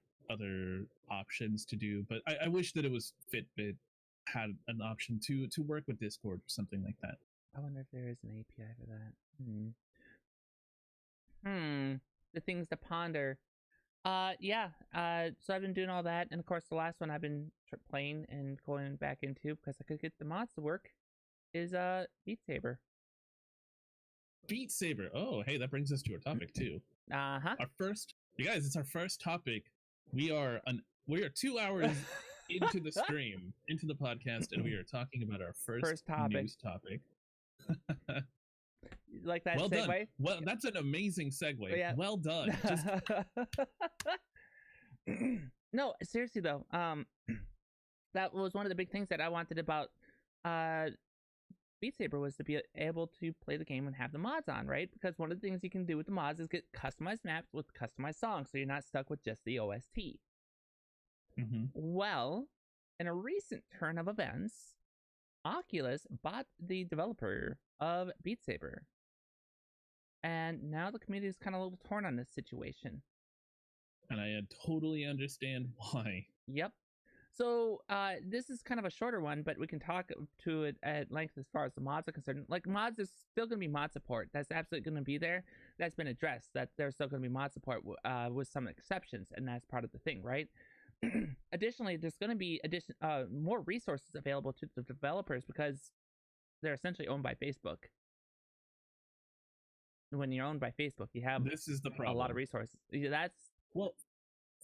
options to do, but I wish that it was Fitbit had an option to work with Discord or something like that. I wonder if there is an API for that. The things to ponder. Yeah. So I've been doing all that, and of course, the last one I've been playing and going back into because I could get the mods to work is Beat Saber. Beat Saber. Oh, hey, that brings us to our topic too. Uh-huh. You guys, it's our first topic. We are 2 hours into the stream, into the podcast, and we are talking about our first topic. News topic. Like that well segue? Done. Well, that's an amazing segue. Yeah. Well done. Just... No, seriously though, that was one of the big things that I wanted about Beat Saber was to be able to play the game and have the mods on, right? Because one of the things you can do with the mods is get customized maps with customized songs, so you're not stuck with just the OST. Mm-hmm. Well, in a recent turn of events, Oculus bought the developer of Beat Saber. And now the community is kind of a little torn on this situation. And I totally understand why. Yep. So this is kind of a shorter one, but we can talk to it at length as far as the mods are concerned. Like, mods is still going to be mod support. That's absolutely going to be there. That's been addressed, that there's still going to be mod support with some exceptions, and that's part of the thing, right? Additionally, there's going to be more resources available to the developers because they're essentially owned by Facebook. When you're owned by Facebook, you have this is the problem. A lot of resources. That's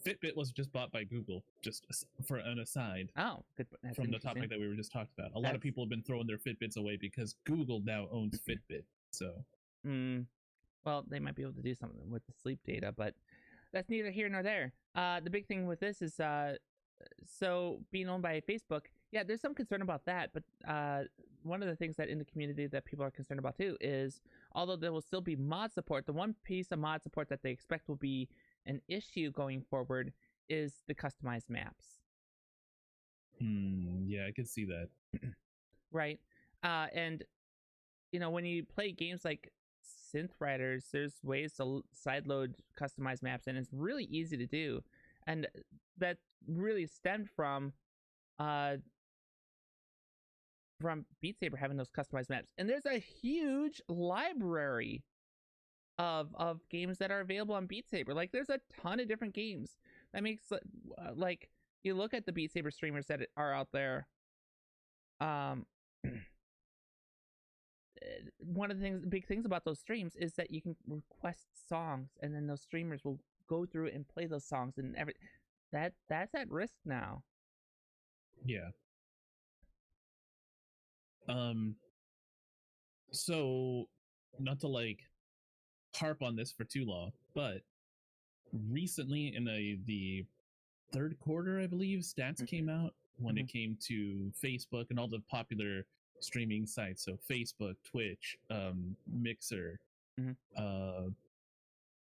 Fitbit was just bought by Google, just for an aside. Oh, good. That's from the topic that we were just talking about. A lot of people have been throwing their Fitbits away because Google now owns Fitbit. So, well, they might be able to do something with the sleep data, but that's neither here nor there. The big thing with this is, so being owned by Facebook, yeah, there's some concern about that, but one of the things that in the community that people are concerned about too is, although there will still be mod support, the one piece of mod support that they expect will be an issue going forward is the customized maps. Yeah, I could see that. Right. And, you know, when you play games like Synth Riders, there's ways to sideload customized maps, and it's really easy to do. And that really stemmed from Beat Saber having those customized maps. And there's a huge library of games that are available on Beat Saber. Like, there's a ton of different games. That makes like, you look at the Beat Saber streamers that are out there. One of the big things about those streams is that you can request songs, and then those streamers will go through and play those songs, and that's at risk now. Yeah. So, not to like harp on this for too long, but recently in the third quarter, I believe, stats came out when it came to Facebook and all the popular streaming sites. So Facebook, Twitch, Mixer. I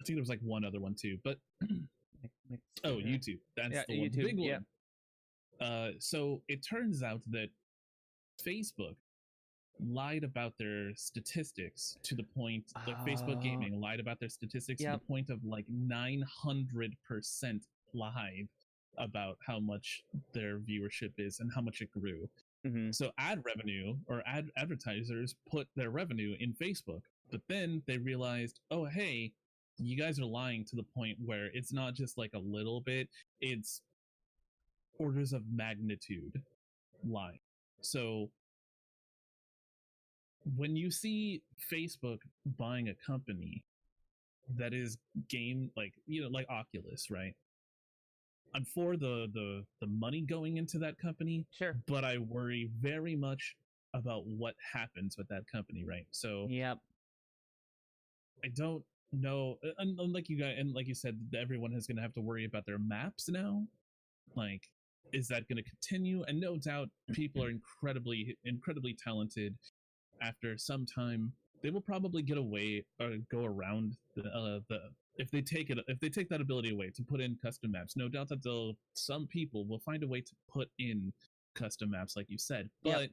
think there was like one other one too, but YouTube. That's the YouTube, big one. So it turns out that Facebook lied about their statistics to the point, like Facebook Gaming lied about their statistics to the point of like 900% lied about how much their viewership is and how much it grew. So ad revenue or advertisers put their revenue in Facebook, but then they realized, oh, hey, you guys are lying to the point where it's not just like a little bit, it's orders of magnitude lying. So when you see Facebook buying a company that is game, like, you know, like Oculus, right? I'm for the money going into that company, sure, but I worry very much about what happens with that company, right? So, I don't know. And like you guys, and like you said, everyone is going to have to worry about their maps now. Like, is that going to continue? And no doubt, people are incredibly talented. After some time, they will probably get away or go around the if they take that ability away to put in custom maps. No doubt that some people will find a way to put in custom maps, like you said. But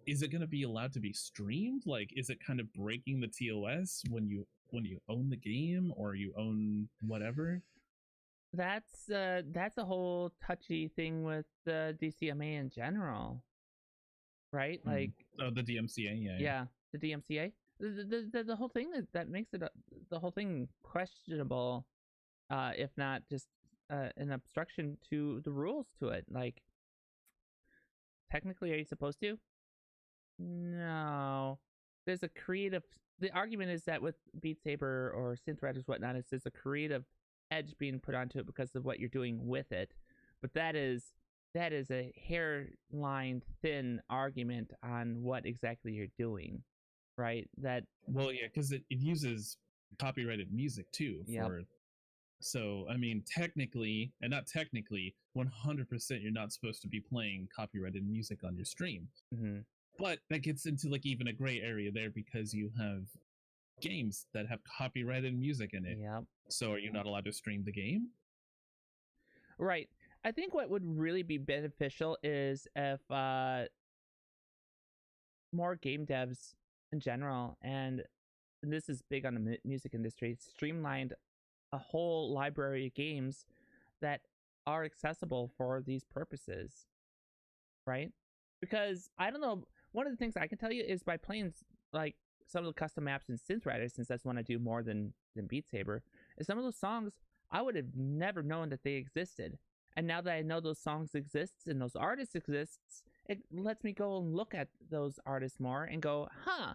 is it going to be allowed to be streamed? Like, is it kind of breaking the TOS when you own the game or you own whatever? That's a whole touchy thing with the DCMA in general, right? Like, the DMCA, yeah, the DMCA. The whole thing that makes it the whole thing questionable if not just an obstruction to the rules to it. Like, technically, are you supposed to? No. There's a creative. The argument is that with Beat Saber or synth riders, whatnot, is there's a creative edge being put onto it because of what you're doing with it. But that is a hairline thin argument on what exactly you're doing, right? That Well, yeah, because it uses copyrighted music too. Yep. So, I mean, technically, and not technically, 100% you're not supposed to be playing copyrighted music on your stream. mhm. But that gets into like even a gray area there because you have games that have copyrighted music in it. Yep. So are you not allowed to stream the game? Right. I think what would really be beneficial is if more game devs in general, and this is big on the music industry, streamlined a whole library of games that are accessible for these purposes, right? Because I don't know, one of the things I can tell you is by playing like some of the custom maps in Synth Rider, since that's one I do more than Beat Saber, is some of those songs I would have never known that they existed. And now that I know those songs exists and those artists exists, it lets me go and look at those artists more and go, huh,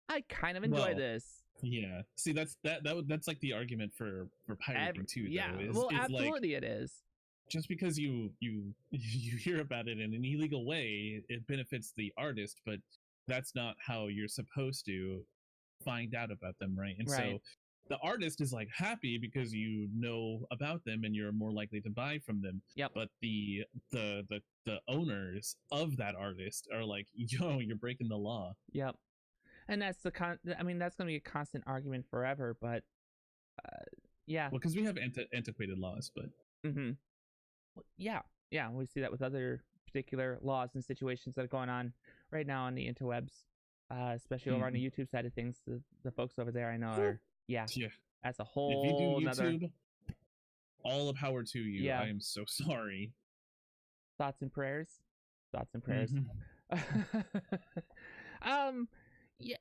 I kind of enjoy Well, this. Yeah. See, that's like the argument for pirating too. Yeah, though, well, is absolutely like, it is. just because you hear about it in an illegal way, it benefits the artist, but that's not how you're supposed to find out about them, right? And Right. so the artist is like happy because you know about them and you're more likely to buy from them. Yep. But the owners of that artist are like, yo, you're breaking the law. Yep. And that's that's going to be a constant argument forever, but yeah. Well, because we have antiquated laws, but Mm-hmm. Yeah, we see that with other particular laws and situations that are going on right now on the interwebs, especially over on the YouTube side of things. The folks over there I know are that's a whole. If you do YouTube, all the power to you. Yeah. I am so sorry. Thoughts and prayers. Yeah,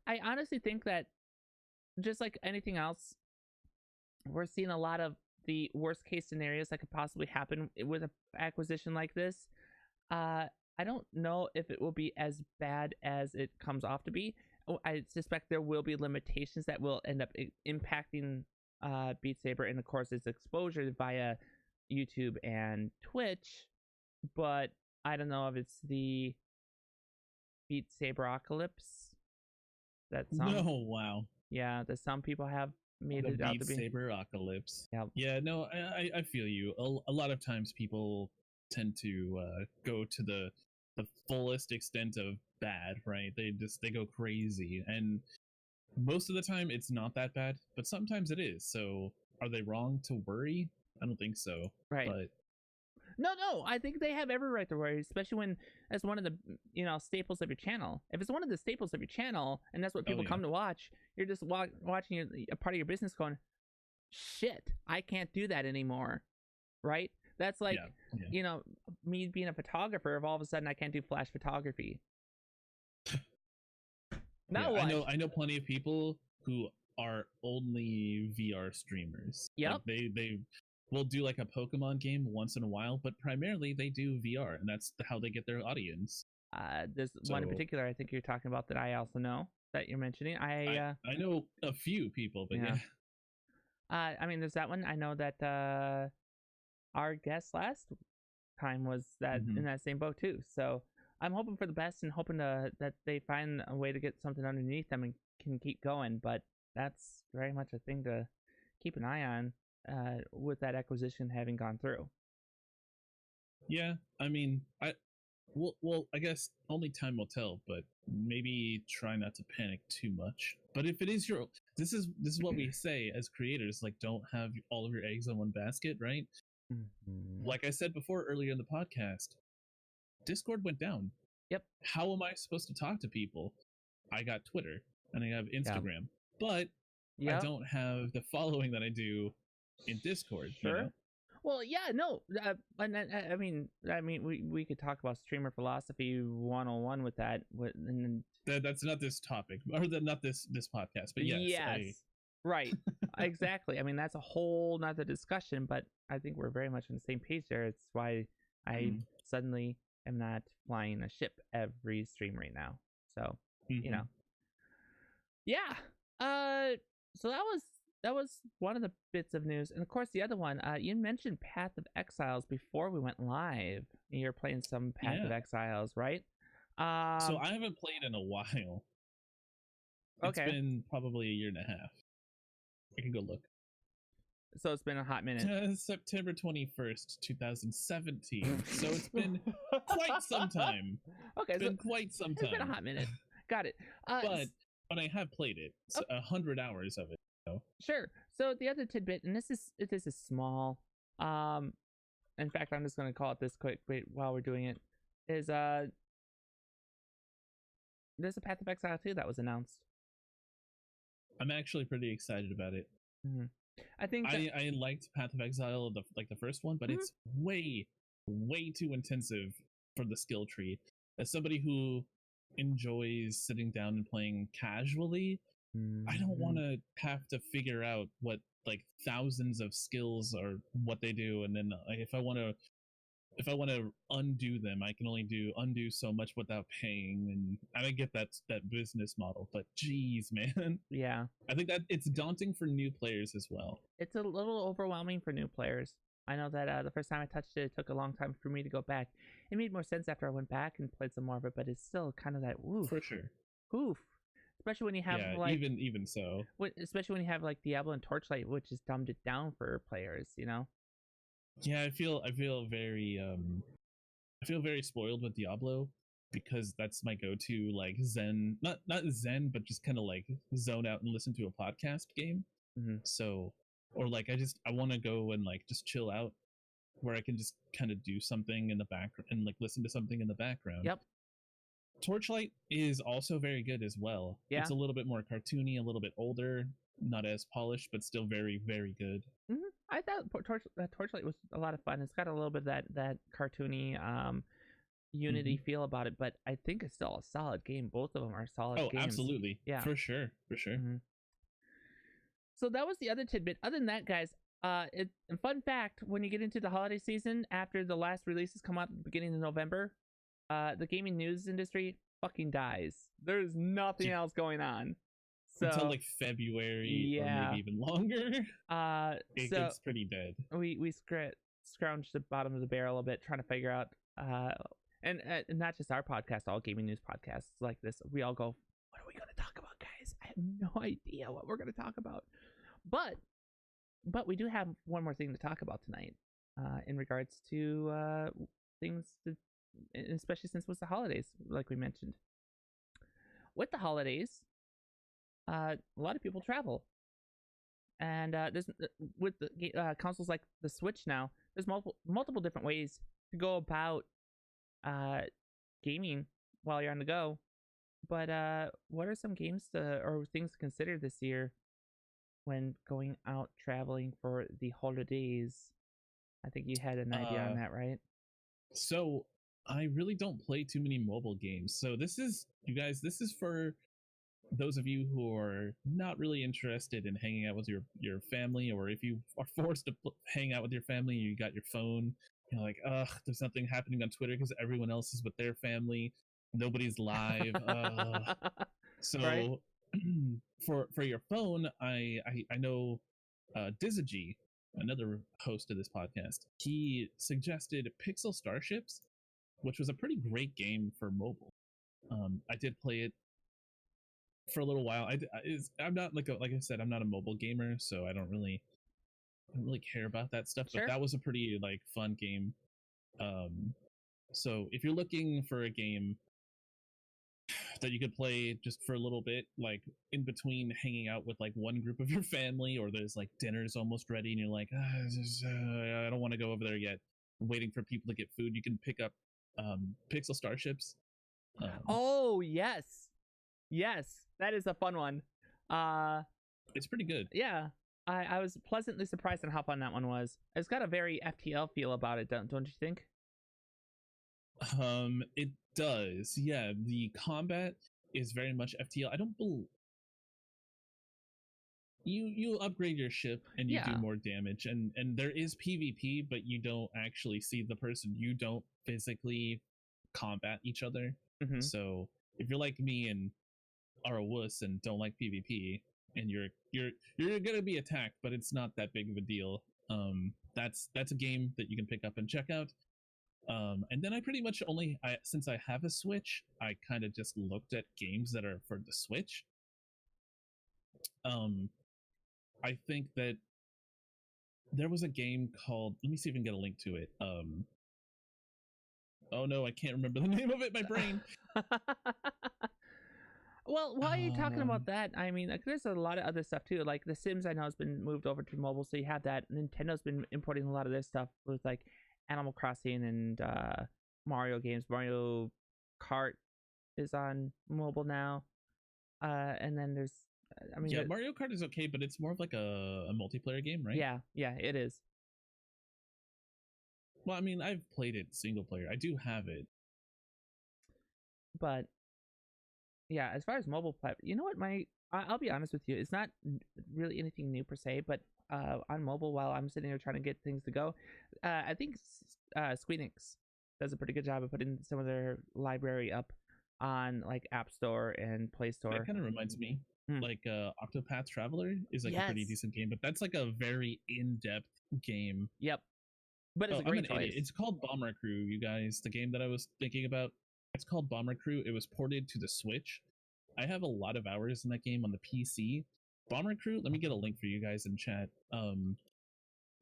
I honestly think that just like anything else, we're seeing a lot of the worst case scenarios that could possibly happen with an acquisition like this. I don't know if it will be as bad as it comes off to be. I suspect there will be limitations that will end up impacting Beat Saber and of course its exposure via YouTube and Twitch, but I don't know if it's the Beat Saber Oculas that that some people have made the it out Beat to be. Saber Oculas. Yeah. Yeah, no, I feel you. A lot of times people tend to go to the fullest extent of bad, right? They go crazy, and most of the time it's not that bad, but sometimes it is. So are they wrong to worry? I don't think so. Right. But No, I think they have every right to worry, especially when as one of the staples of your channel. If it's one of the staples of your channel and that's what people come to watch, you're just watching a part of your business going, shit, I can't do that anymore, right? That's like me being a photographer. If all of a sudden I can't do flash photography. I know plenty of people who are only VR streamers. Yep. Like they will do like a Pokemon game once in a while, but primarily they do VR, and that's how they get their audience. There's one in particular I think you're talking about that I also know that you're mentioning. I know a few people, but yeah. I mean, there's that one. I know that our guest last time was that in that same boat too. So I'm hoping for the best and hoping that they find a way to get something underneath them and can keep going. But that's very much a thing to keep an eye on with that acquisition having gone through. Yeah, I mean, I guess only time will tell, but maybe try not to panic too much. But if it is this is what we say as creators, like, don't have all of your eggs in one basket, right? Like I said before earlier in the podcast, Discord went down. Yep. How am I supposed to talk to people? I got Twitter and I have Instagram, but I don't have the following that I do in Discord. Sure. You know? Well, yeah, no. I mean, we could talk about streamer philosophy 101 with that. That's not this topic, or not this podcast. But yes, Right. Exactly. I mean, that's a whole nother discussion, but I think we're very much on the same page there. It's why I suddenly am not flying a ship every stream right now. So, you know. Yeah. So that was one of the bits of news. And of course the other one, you mentioned Path of Exiles before we went live. You're playing some Path of Exiles, right? So I haven't played in a while. It's been probably a year and a half. I can go look. So it's been a hot minute. September 21st, 2017. So it's been quite some time. Okay, it's been quite some time. It's been a hot minute. Got it. But I have played it. So 100 hours of it. So. Sure. So the other tidbit, and this is small. In fact, I'm just going to call it this quick. Wait, while we're doing it, is there's a Path of Exile 2 that was announced. I'm actually pretty excited about it. I think I liked Path of Exile, the first one, but it's way too intensive for the skill tree. As somebody who enjoys sitting down and playing casually, I don't want to have to figure out what like thousands of skills are, what they do, and then like, if I want to undo them, I can only undo so much without paying, and I get that business model. But geez, man, yeah, I think that it's daunting for new players as well. It's a little overwhelming for new players. I know that the first time I touched it, it took a long time for me to go back. It made more sense after I went back and played some more of it, but it's still kind of that oof. For sure. Oof. Especially when you have even so. Especially when you have like Diablo and Torchlight, which has dumbed it down for players, you know. Yeah, I feel very spoiled with Diablo because that's my go-to like zen, not zen, but just kind of like zone out and listen to a podcast game. So, or like I want to go and like just chill out where I can just kind of do something in the background and like listen to something in the background. Yep. Torchlight is also very good as well. Yeah. It's a little bit more cartoony, a little bit older, not as polished, but still very, very good. I thought Torchlight was a lot of fun. It's got a little bit of that cartoony Unity feel about it, but I think it's still a solid game. Both of them are solid games. Oh, absolutely. Yeah. For sure. So that was the other tidbit. Other than that, guys, fun fact, when you get into the holiday season, after the last releases come out at the beginning of November, the gaming news industry fucking dies. There's nothing else going on. So, until like February or maybe even longer. It gets pretty dead. We scrounged the bottom of the barrel a bit trying to figure out and not just our podcast, all gaming news podcasts like this, we all go, what are we going to talk about, guys? I have no idea what we're going to talk about. But we do have one more thing to talk about tonight in regards to things to, especially since it was the holidays, like we mentioned. With the holidays, a lot of people travel, and there's with the consoles like the Switch now, there's multiple different ways to go about gaming while you're on the go. But what are some games or things to consider this year when going out traveling for the holidays? I think you had an idea on that, right? So I really don't play too many mobile games. So this is, you guys, this is for those of you who are not really interested in hanging out with your family, or if you are forced to hang out with your family and you got your phone, you're like, ugh, there's nothing happening on Twitter because everyone else is with their family. Nobody's live. So right? for your phone, I know Dizzy, another host of this podcast, he suggested Pixel Starships, which was a pretty great game for mobile. I did play it for a little while. I'm not like I said, I'm not a mobile gamer, so I don't really care about that stuff. Sure. But that was a pretty like fun game. So if you're looking for a game that you could play just for a little bit, like in between hanging out with like one group of your family, or there's like dinner's almost ready and you're like, I don't want to go over there yet, I'm waiting for people to get food, you can pick up Pixel Starships. Oh yes, that is a fun one. It's pretty good. Yeah, I was pleasantly surprised on how fun that one was. It's got a very FTL feel about it, don't you think? It does. Yeah, the combat is very much FTL. you upgrade your ship and you do Yeah. more damage, and there is PvP, but you don't actually see the person. You don't physically combat each other. Mhm. So if you're like me and are a wuss and don't like PvP, and you're gonna be attacked, but it's not that big of a deal. That's a game that you can pick up and check out. And then I pretty much since I have a Switch, I kind of just looked at games that are for the Switch. I think that there was a game called, let me see if I can get a link to it. Oh no, I can't remember the name of it. My brain. Well, while you're talking about that, I mean, like, there's a lot of other stuff too. Like The Sims, I know has been moved over to mobile, so you have that. Nintendo's been importing a lot of their stuff with like Animal Crossing and Mario games. Mario Kart is on mobile now, and then there's, I mean, yeah, Mario Kart is okay, but it's more of like a multiplayer game, right? yeah, it is. Well, I mean, I've played it single player. I do have it, But yeah, as far as mobile platform, you know what? I'll be honest with you, it's not really anything new per se, but on mobile, while I'm sitting here trying to get things to go, I think Squeenix does a pretty good job of putting some of their library up on like App Store and Play Store. that kind of reminds me. Like Octopath Traveler is like a pretty Yes. decent game, but that's like a very in-depth game. Yep. But it's a I'm great an choice. idiot. It's called Bomber Crew, you guys. The game that I was thinking about. It's called Bomber Crew. It was ported to the Switch. I have a lot of hours in that game on the PC. Bomber Crew, let me get a link for you guys in chat.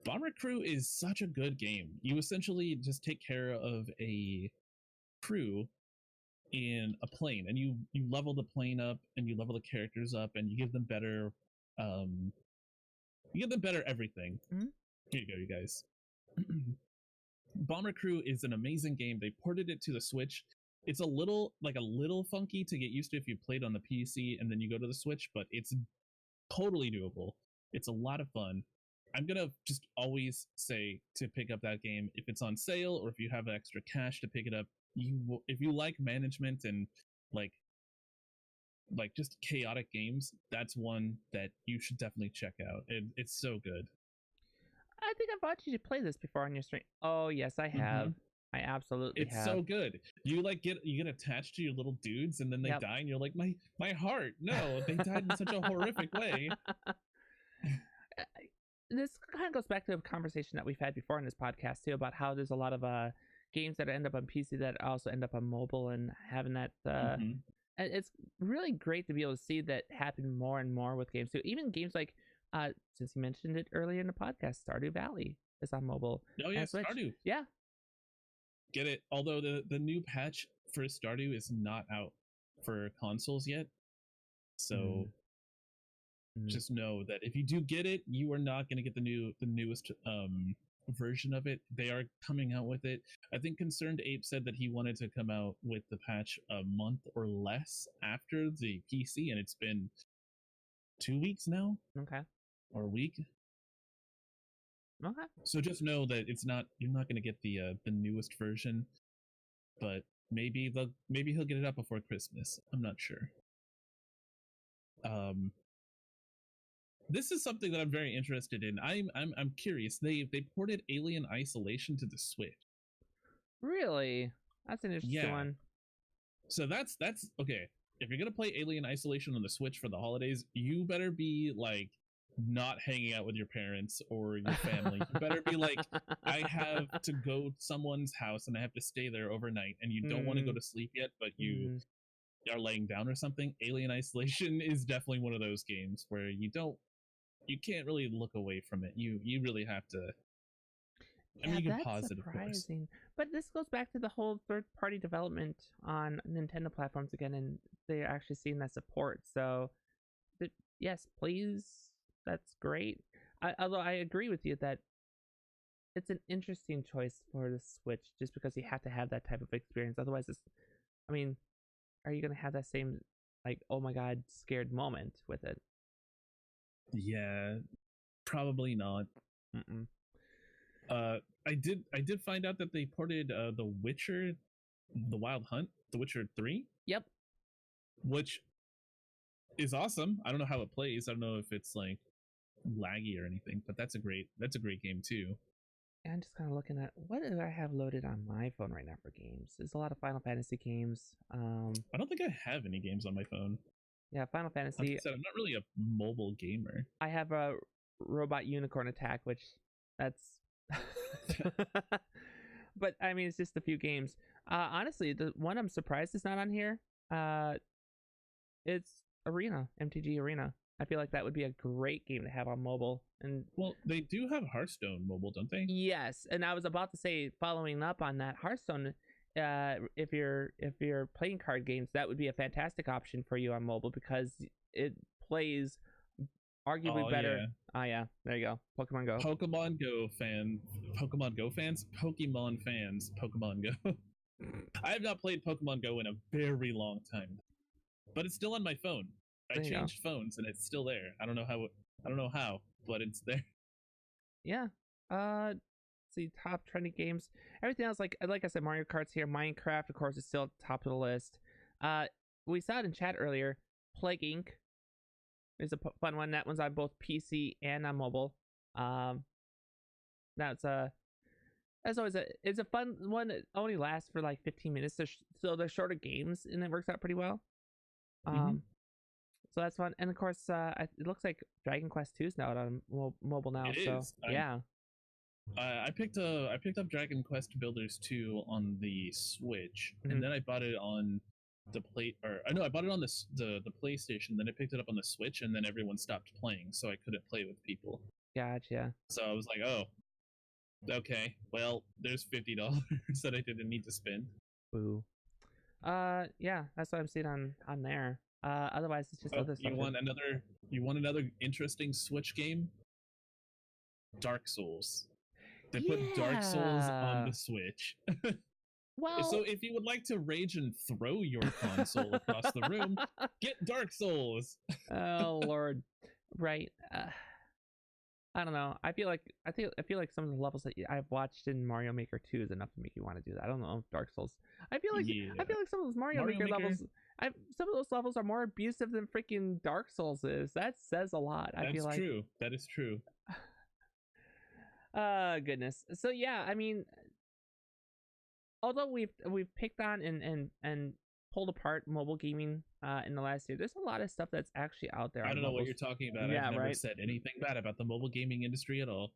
Bomber Crew is such a good game. You essentially just take care of a crew in a plane, and you level the plane up, and you level the characters up, and you give them better everything. Mm-hmm. Here you go, you guys. Bomber Crew is an amazing game. They ported it to the Switch. It's a little funky to get used to if you played on the PC and then you go to the Switch, but it's totally doable. It's a lot of fun. I'm gonna just always say to pick up that game if it's on sale, or if you have extra cash to pick it up. If you like management and like just chaotic games, that's one that you should definitely check out. It's so good. I think I've watched you play this before on your stream. Oh yes, I have. I absolutely have. It's so good. You get attached to your little dudes, and then they die, and you're like, my heart. No, they died in such a horrific way. This kind of goes back to a conversation that we've had before in this podcast too, about how there's a lot of games that end up on PC that also end up on mobile, and having that. And it's really great to be able to see that happen more and more with games too. Even games like, since you mentioned it earlier in the podcast, Stardew Valley is on mobile. Oh yeah, Stardew. Yeah. Get it. Although the new patch for Stardew is not out for consoles yet, so just know that if you do get it, you are not going to get the newest version of it. They are coming out with it. I think Concerned Ape said that he wanted to come out with the patch a month or less after the PC, and it's been 2 weeks now. Okay. Or a week. Okay. So just know that you're not going to get the newest version, but maybe he'll get it up before Christmas. I'm not sure. This is something that I'm very interested in. I'm curious. They ported Alien Isolation to the Switch. Really? That's an interesting one. So that's okay. If you're gonna play Alien Isolation on the Switch for the holidays, you better be like not hanging out with your parents or your family. You better be like, I have to go to someone's house and I have to stay there overnight, and you don't want to go to sleep yet, but you are laying down or something. Alien Isolation is definitely one of those games where you can't really look away from it. You really have to. I mean, you can pause it, of course. But this goes back to the whole third-party development on Nintendo platforms again, and they're actually seeing that support. So, yes, please, that's great. Although I agree with you that it's an interesting choice for the Switch, just because you have to have that type of experience. Otherwise, I mean, are you going to have that same, like, oh my god, scared moment with it? Yeah, probably not. I did find out that they ported The Witcher, The Wild Hunt, The Witcher 3. Yep. Which is awesome. I don't know how it plays. I don't know if it's like laggy or anything. But that's a great game too. I'm just kind of looking at what do I have loaded on my phone right now for games. There's a lot of Final Fantasy games. I don't think I have any games on my phone. Yeah, Final Fantasy. Like I said, I'm not really a mobile gamer. I have a Robot Unicorn Attack, which that's. But I mean, it's just a few games. Honestly, the one I'm surprised is not on here. It's Arena, MTG Arena. I feel like that would be a great game to have on mobile. And well, they do have Hearthstone mobile, don't they? yes, and I was about to say, following up on that, Hearthstone. If you're playing card games, that would be a fantastic option for you on mobile because it plays arguably better. Yeah. Oh yeah, there you go. Pokemon Go. Pokemon Go fans, Pokemon Go. I have not played Pokemon Go in a very long time, but it's still on my phone. I changed phones and it's still there. I don't know how, but it's there. Yeah. Let's see, top trending games. Everything else, like I said, Mario Kart's here. Minecraft, of course, is still top of the list. We saw it in chat earlier. Plague Inc. is a fun one. That one's on both PC and on mobile. That's always it's a fun one. It only lasts for like 15 minutes, so they're shorter games, and it works out pretty well. So that's fun, and of course, it looks like Dragon Quest 2 is now out on mobile now. Yeah. I picked up Dragon Quest Builders 2 on the Switch, and then I bought it on the I bought it on the PlayStation. Then I picked it up on the Switch, and then everyone stopped playing, so I couldn't play with people. Gotcha. So I was like, oh, okay, well, there's $50 that I didn't need to spend. Boo. Yeah, that's what I'm seeing on there. Otherwise, it's just other stuff. You want another interesting Switch game? Dark Souls. They put Dark Souls on the Switch. Well, so if you would like to rage and throw your console across the room, get Dark Souls. Oh Lord, right? I don't know. I feel like some of the levels that I've watched in Mario Maker 2 is enough to make you want to do that. I don't know if Dark Souls. I feel like some of those Mario Maker levels. Some of those levels are more abusive than freaking Dark Souls is. That says a lot. I feel like true. That is true. Goodness. So yeah, I mean, although we've picked on and pulled apart mobile gaming in the last year, there's a lot of stuff that's actually out there. I don't know what you're talking about. Yeah, I've never said anything bad about the mobile gaming industry at all.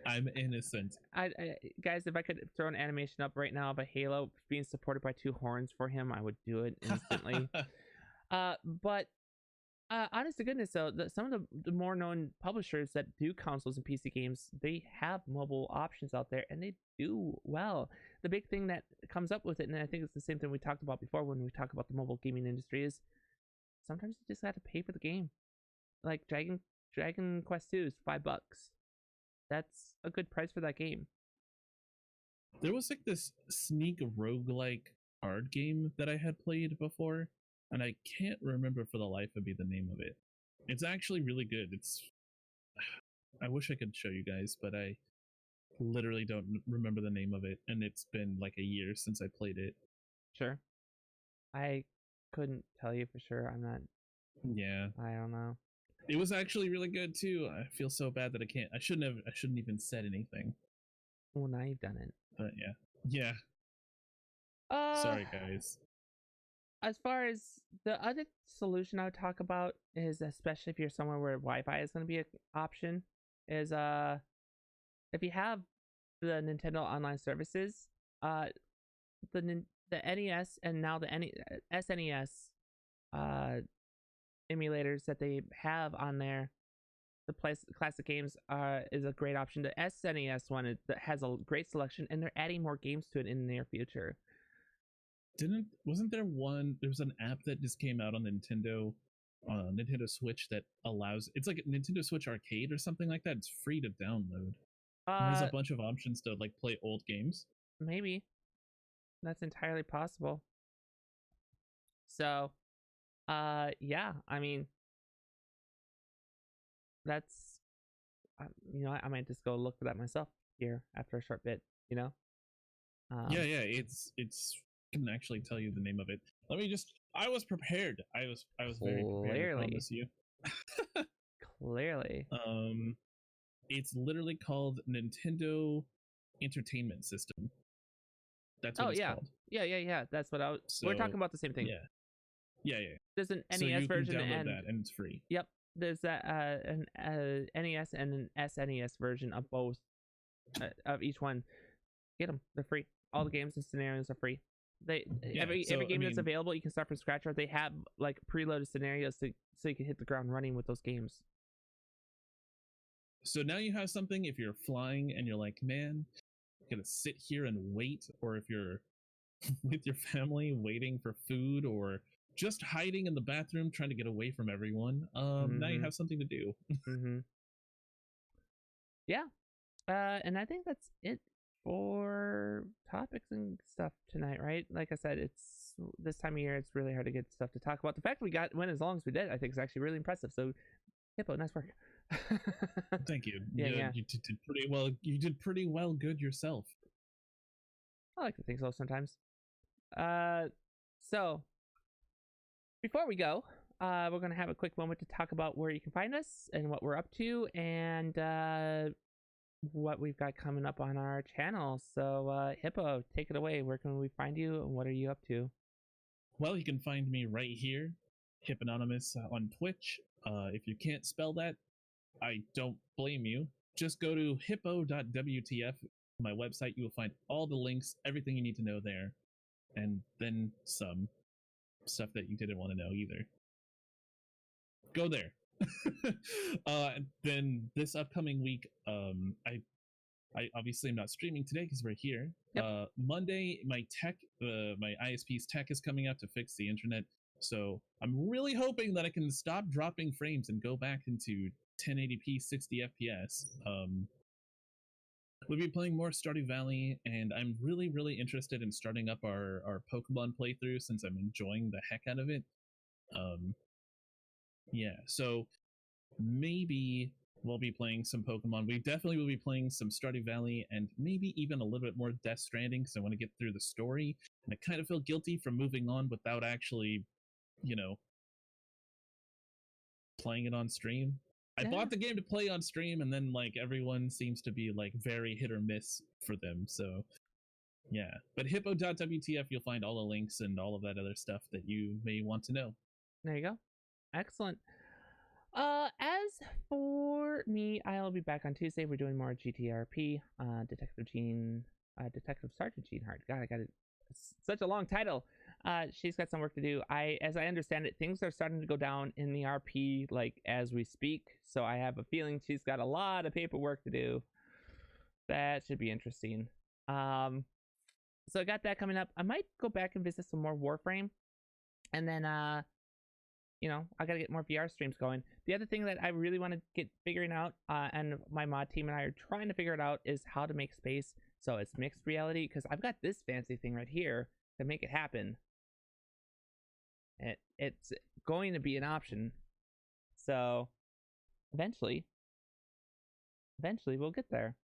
I'm innocent. I guys, if I could throw an animation up right now of a Halo being supported by 2 horns for him, I would do it instantly. But honest to goodness, though, some of the more known publishers that do consoles and PC games, they have mobile options out there, and they do well. The big thing that comes up with it, and I think it's the same thing we talked about before when we talk about the mobile gaming industry, is sometimes you just have to pay for the game. Like Dragon Quest 2 is $5. That's a good price for that game. There was like this sneak roguelike card game that I had played before, and I can't remember for the life of me the name of it. It's actually really good. I wish I could show you guys, but I literally don't remember the name of it, and it's been like a year since I played it. Sure. I couldn't tell you for sure. I'm not. Yeah. I don't know. It was actually really good too. I feel so bad that I shouldn't even said anything. Well, now you've done it. But yeah. Sorry, guys. As far as the other solution I would talk about is, especially if you're somewhere where Wi-Fi is going to be an option, is if you have the Nintendo online services, the NES and now the SNES emulators that they have on there, the classic games is a great option. The SNES one has a great selection, and they're adding more games to it in the near future. Wasn't there one? There was an app that just came out on Nintendo Switch that allows. It's like a Nintendo Switch Arcade or something like that. It's free to download. There's a bunch of options to like play old games. Maybe that's entirely possible. So, yeah. I mean, that's I might just go look for that myself here after a short bit. Yeah. It's. I can actually tell you the name of it. I was prepared. I was very prepared. I promise you. Clearly. It's literally called Nintendo Entertainment System. That's what it's called. Yeah. That's what we're talking about the same thing. Yeah. There's an NES so you version can download and that, and it's free. Yep. There's an NES and an SNES version of both of each one. Get them. They're free. All the games and scenarios are free. Every game that's available, you can start from scratch, or they have like preloaded scenarios so you can hit the ground running with those games. So now you have something if you're flying and you're like, man, I'm gonna sit here and wait, or if you're with your family waiting for food, or just hiding in the bathroom trying to get away from everyone. Now you have something to do. Yeah. And I think that's it for topics and stuff tonight, right? Like I said, it's this time of year, it's really hard to get stuff to talk about. The fact we went as long as we did, I think, is actually really impressive. So, Hippo, nice work. Thank you. Yeah. You did pretty well. You did pretty well good yourself. I like to think so sometimes. So before we go, we're going to have a quick moment to talk about where you can find us and what we're up to, and what we've got coming up on our channel. So Hippo, take it away. Where can we find you, and what are you up to? Well, you can find me right here, Hipponymous, on Twitch. If you can't spell that, I don't blame you. Just go to hippo.wtf, my website. You will find all the links, everything you need to know there, and then some stuff that you didn't want to know either. Go there. Then this upcoming week, I obviously am not streaming today because we're here. Yep. Monday, my ISP's tech is coming out to fix the internet. So I'm really hoping that I can stop dropping frames and go back into 1080p 60 FPS. We'll be playing more Stardew Valley, and I'm really, really interested in starting up our Pokemon playthrough since I'm enjoying the heck out of it. So maybe we'll be playing some Pokemon. We definitely will be playing some Stardew Valley, and maybe even a little bit more Death Stranding because I want to get through the story. And I kind of feel guilty for moving on without actually, playing it on stream. I bought the game to play on stream, and then like everyone seems to be like very hit or miss for them. So yeah, but hippo.wtf, you'll find all the links and all of that other stuff that you may want to know. There you go. Excellent. As for me, I'll be back on Tuesday. We're doing more GTRP. Detective Sergeant Jean Hart. God, I got it. Such a long title. She's got some work to do. As I understand it, things are starting to go down in the RP like as we speak. So I have a feeling she's got a lot of paperwork to do. That should be interesting. So I got that coming up. I might go back and visit some more Warframe, and then I gotta get more VR streams going. The other thing that I really want to get figuring out, and my mod team and I are trying to figure it out, is how to make space so it's mixed reality, because I've got this fancy thing right here to make it happen. It's going to be an option. So eventually we'll get there.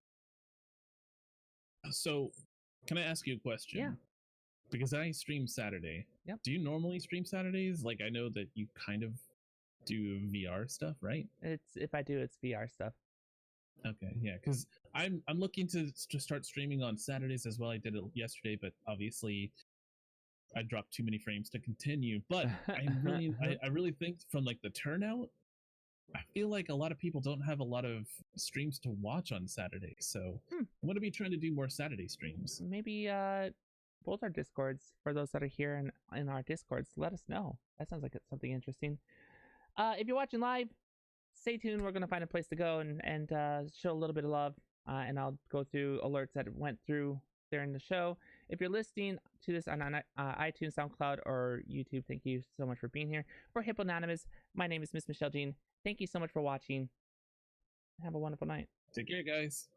So can I ask you a question? Yeah. Because I stream Saturday. Yep. Do you normally stream Saturdays? Like, I know that you kind of do VR stuff, right? If I do, it's VR stuff. Okay, yeah, because I'm looking to start streaming on Saturdays as well. I did it yesterday, but obviously I dropped too many frames to continue. But I really think from like the turnout, I feel like a lot of people don't have a lot of streams to watch on Saturday. So I'm going to be trying to do more Saturday streams. Maybe both our Discords, for those that are here in our Discords, let us know. That sounds like it's something interesting. If you're watching live, stay tuned. We're going to find a place to go and show a little bit of love, and I'll go through alerts that went through during the show. If you're listening to this on iTunes, SoundCloud, or YouTube, thank you so much for being here. For Hipponymous, my name is Miss Michelle Jean. Thank you so much for watching. Have a wonderful night. Take care, guys.